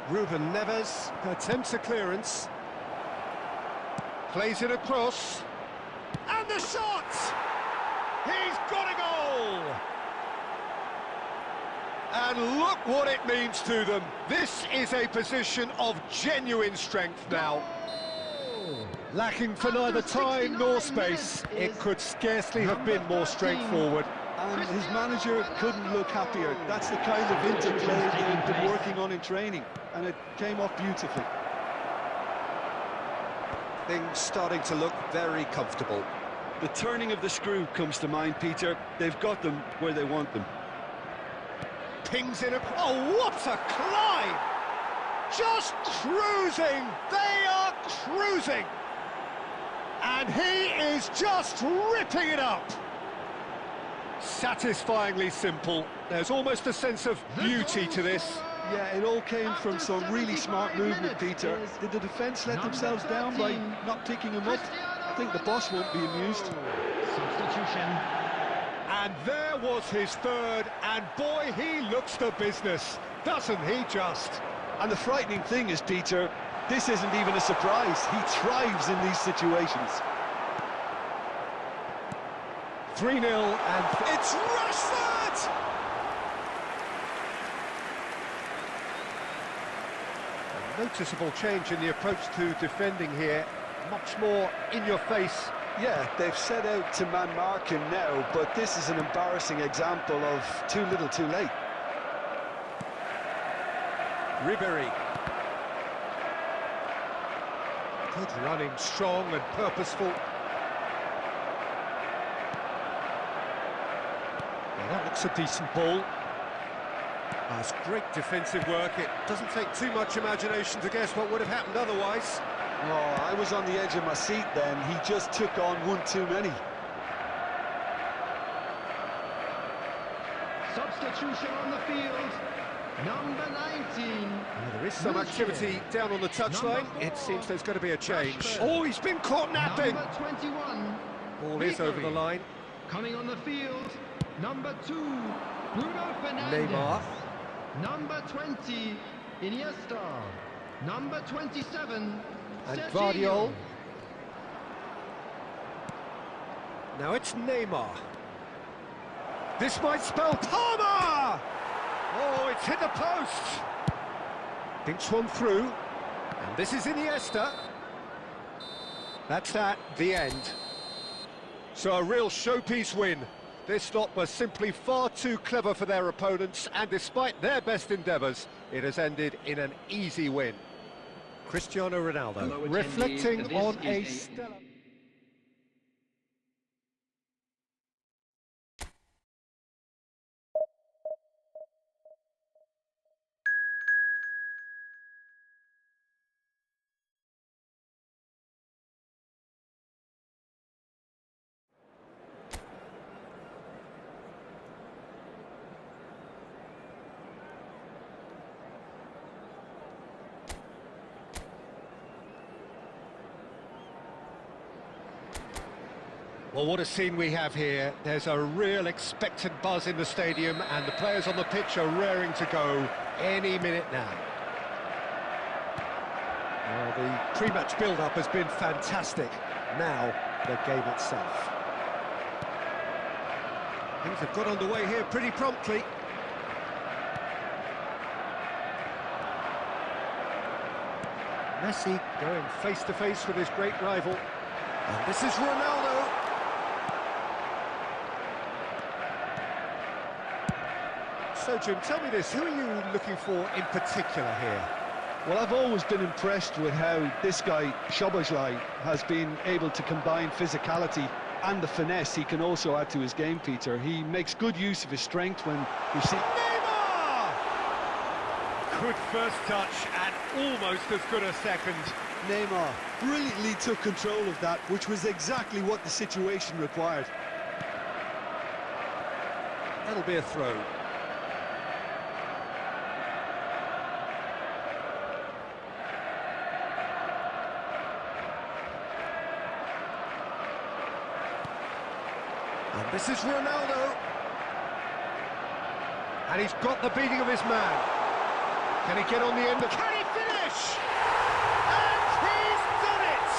Ruben Neves attempts a clearance. Plays it across. And the shot! He's got a goal! And look what it means to them. This is a position of genuine strength now. Lacking for neither time nor space. It could scarcely have been more straightforward. And his manager couldn't look happier. That's the kind of interplay they've been working on in training, and it came off beautifully. Things starting to look very comfortable. The turning of the screw comes to mind, Peter. They've got them where they want them. Pings in a... Oh, what a climb! Just cruising! They are cruising! And he is just ripping it up! Satisfyingly simple. There's almost a sense of beauty to this. Yeah, it all came from some really smart movement, Peter. Did the defence let themselves down by not picking him up? I think the boss won't be amused. Substitution. And there was his third, and boy, he looks the business, doesn't he just? And the frightening thing is, Peter, this isn't even a surprise. He thrives in these situations. 3-0, and it's Rashford! A noticeable change in the approach to defending here. Much more in your face. Yeah, they've set out to man-mark him now, but this is an embarrassing example of too little too late. Ribéry. Good running, strong and purposeful. Well, that looks a decent ball. That's great defensive work. It doesn't take too much imagination to guess what would have happened otherwise. Oh, I was on the edge of my seat then. He just took on one too many. Substitution on the field. Number 19. Well, there is some activity down on the touchline. It seems there's going to be a change. Oh, he's been caught napping. Number 21. Ball is over the line. Coming on the field. Number 2. Bruno Fernandes. Neymar. Number 20. Iniesta. Number 27. And Sergio. Guardiola. Now it's Neymar. This might spell Palmer! Oh, it's hit the post! Dinks one through. And this is Iniesta. That's that, the end. So a real showpiece win. This lot was simply far too clever for their opponents, and despite their best endeavours, it has ended in an easy win. Cristiano Ronaldo reflecting on a stellar... Well, what a scene we have here. There's a real expectant buzz in the stadium, and the players on the pitch are raring to go any minute now. Well, the pre-match build-up has been fantastic. Now, the game itself. Things have got underway here pretty promptly. Messi going face-to-face with his great rival. And this is Ronaldo. So, Jim, tell me this, who are you looking for in particular here? Well, I've always been impressed with how this guy, Szoboszlai, has been able to combine physicality and the finesse he can also add to his game, Peter. He makes good use of his strength when we see... Neymar! Good first touch and almost as good a second. Neymar brilliantly took control of that, which was exactly what the situation required. That'll be a throw. And this is Ronaldo. And he's got the beating of his man. Can he get on the end of... Can he finish? And he's done it!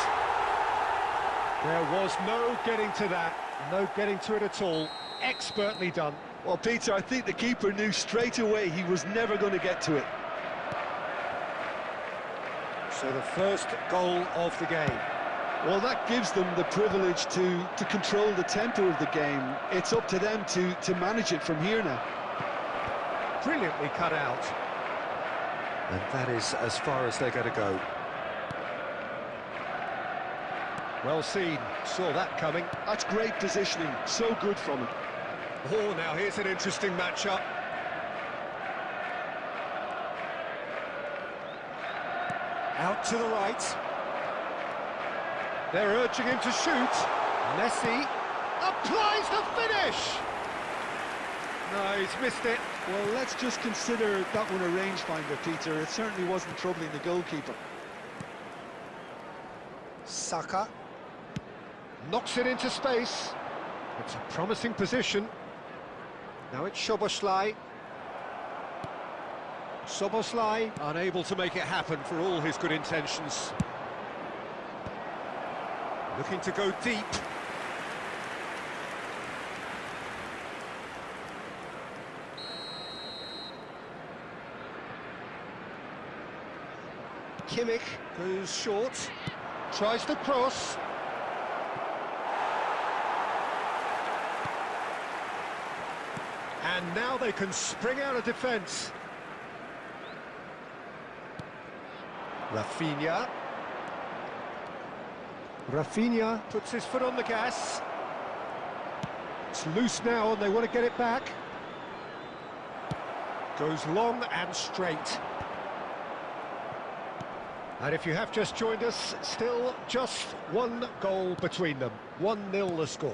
There was no getting to that. No getting to it at all. Expertly done. Well, Peter, I think the keeper knew straight away he was never going to get to it. So the first goal of the game. Well, that gives them the privilege to control the tempo of the game. It's up to them to manage it from here now. Brilliantly cut out. And that is as far as they're going to go. Well seen, saw that coming. That's great positioning, so good from him. Oh, now here's an interesting matchup. Out to the right. They're urging him to shoot. Messi applies the finish! No, he's missed it. Well, let's just consider that one a rangefinder, Peter. It certainly wasn't troubling the goalkeeper. Saka knocks it into space. It's a promising position. Now it's Szoboszlai. Szoboszlai unable to make it happen for all his good intentions. Looking to go deep. Kimmich goes short, tries to cross. And now they can spring out of defence. Rafinha. Rafinha puts his foot on the gas. It's loose now and they want to get it back. Goes long and straight. And if you have just joined us, still just one goal between them. 1-0 the score.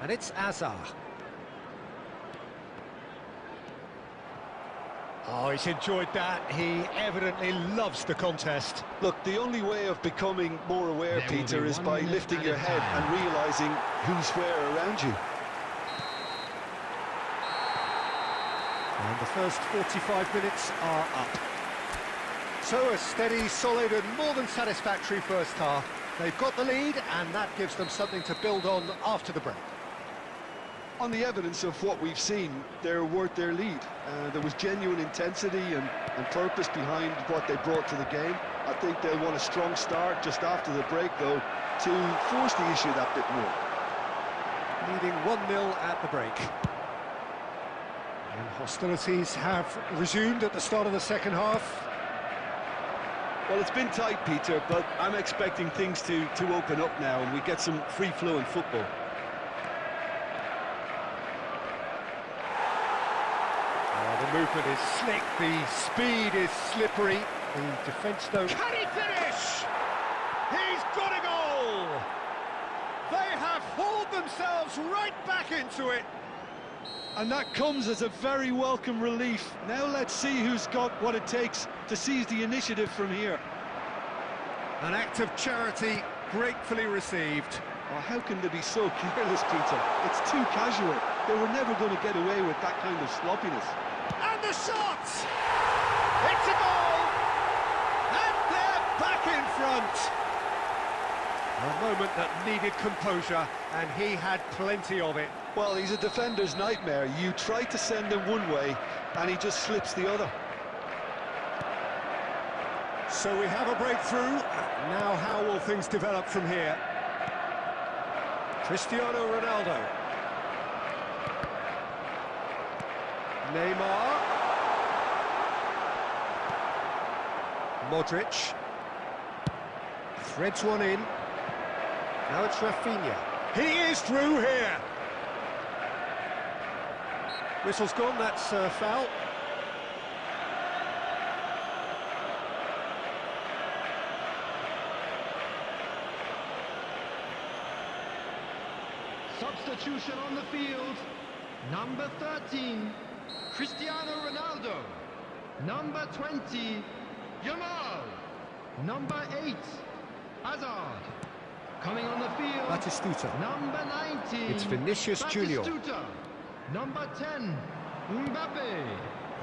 And it's Azar. Oh, he's enjoyed that. He evidently loves the contest. Look, the only way of becoming more aware, Peter, is by lifting your head and realising who's where around you. And the first 45 minutes are up. So a steady, solid and more than satisfactory first half. They've got the lead and that gives them something to build on after the break. On the evidence of what we've seen, they're worth their lead. There was genuine intensity and purpose behind what they brought to the game. I think they'll want a strong start just after the break, though, to force the issue that bit more. Leading 1-0 at the break. And hostilities have resumed at the start of the second half. Well, it's been tight, Peter, but I'm expecting things to open up now and we get some free-flowing football. The movement is slick, the speed is slippery, the defence don't... Can he finish? He's got a goal! They have hauled themselves right back into it. And that comes as a very welcome relief. Now let's see who's got what it takes to seize the initiative from here. An act of charity gratefully received. Oh, how can they be so careless, Peter? It's too casual. They were never going to get away with that kind of sloppiness. And the shot! It's a goal! And they're back in front! A moment that needed composure, and he had plenty of it. Well, he's a defender's nightmare. You try to send him one way, and he just slips the other. So we have a breakthrough. Now how will things develop from here? Cristiano Ronaldo. Neymar. Modric. Threads one in. Now it's Rafinha. He is through here. Whistle's gone, that's a foul. Substitution on the field. Number 13, Cristiano Ronaldo. Number 20, Yamal. Number 8, Hazard. Coming on the field, Batistuta. number 19, It's Vinicius Junior. Batistuta. Number 10, Mbappe.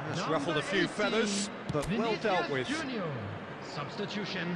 That's Number ruffled a few 18, feathers, but well Vinicius dealt with. Junior. Substitution.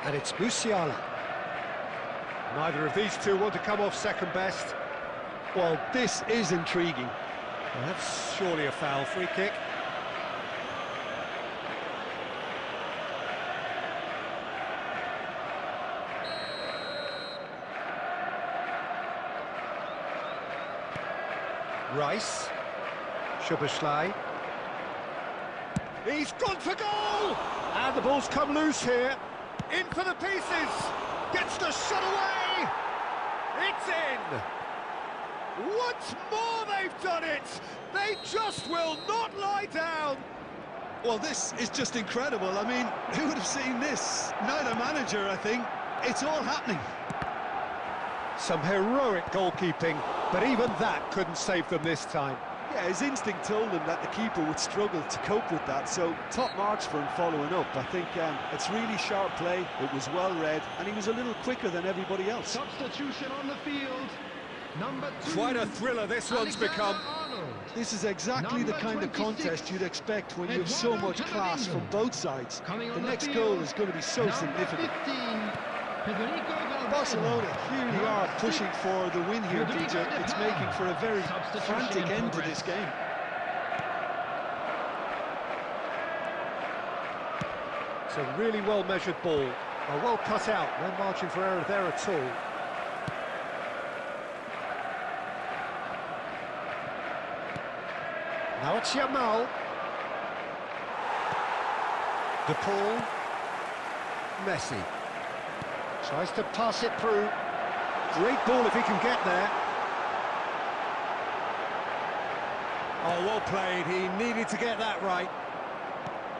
And it's Musiala. Neither of these two want to come off second best. Well, this is intriguing. Well, that's surely a foul. Free kick. Rice. Szoboszlai. He's gone for goal! And the ball's come loose here. In for the pieces. Gets the shot away. It's in. Once more they've done it. They just will not lie down. Well, this is just incredible. I mean, who would have seen this? Neither manager, I think. It's all happening. Some heroic goalkeeping, but even that couldn't save them this time. Yeah, his instinct told him that the keeper would struggle to cope with that, so top marks for him following up. I think it's really sharp play, it was well read, and he was a little quicker than everybody else. Substitution on the field. Number 2. Quite a thriller this one's become. Alexander-Arnold. This is exactly the Number kind of 26, contest you'd expect when you have so Eduardo much class from Camavinga. both sides. Coming The on the next field, goal is going to be so Number significant. 15, Federico Valverde. Barcelona clearly Number are 6, pushing for the win here, Rodrigo Peter. de It's Paul. making for a very Substitution frantic in end to progress. this game. It's a really well-measured ball. Well cut out, no margin for error there at all. Now it's Yamal. De Paul. Messi. Tries to pass it through. Great ball if he can get there. Oh, well played. He needed to get that right.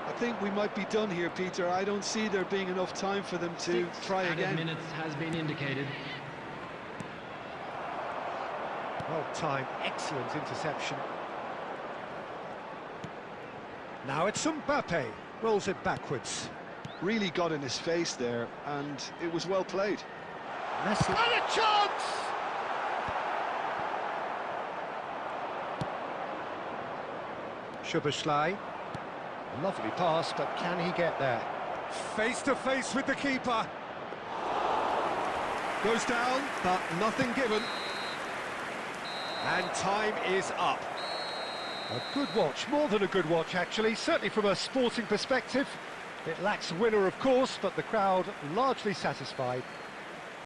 I think we might be done here, Peter. I don't see there being enough time for them to try Added again. minutes has been indicated. Well timed, excellent interception. Now it's Mbappe, rolls it backwards. Really got in his face there, and it was well played. Messi. And a chance! Szoboszlai. Lovely pass, but can he get there? Face to face with the keeper. Goes down, but nothing given. And time is up. A good watch, more than a good watch actually, certainly from a sporting perspective. It lacks a winner of course, but the crowd largely satisfied.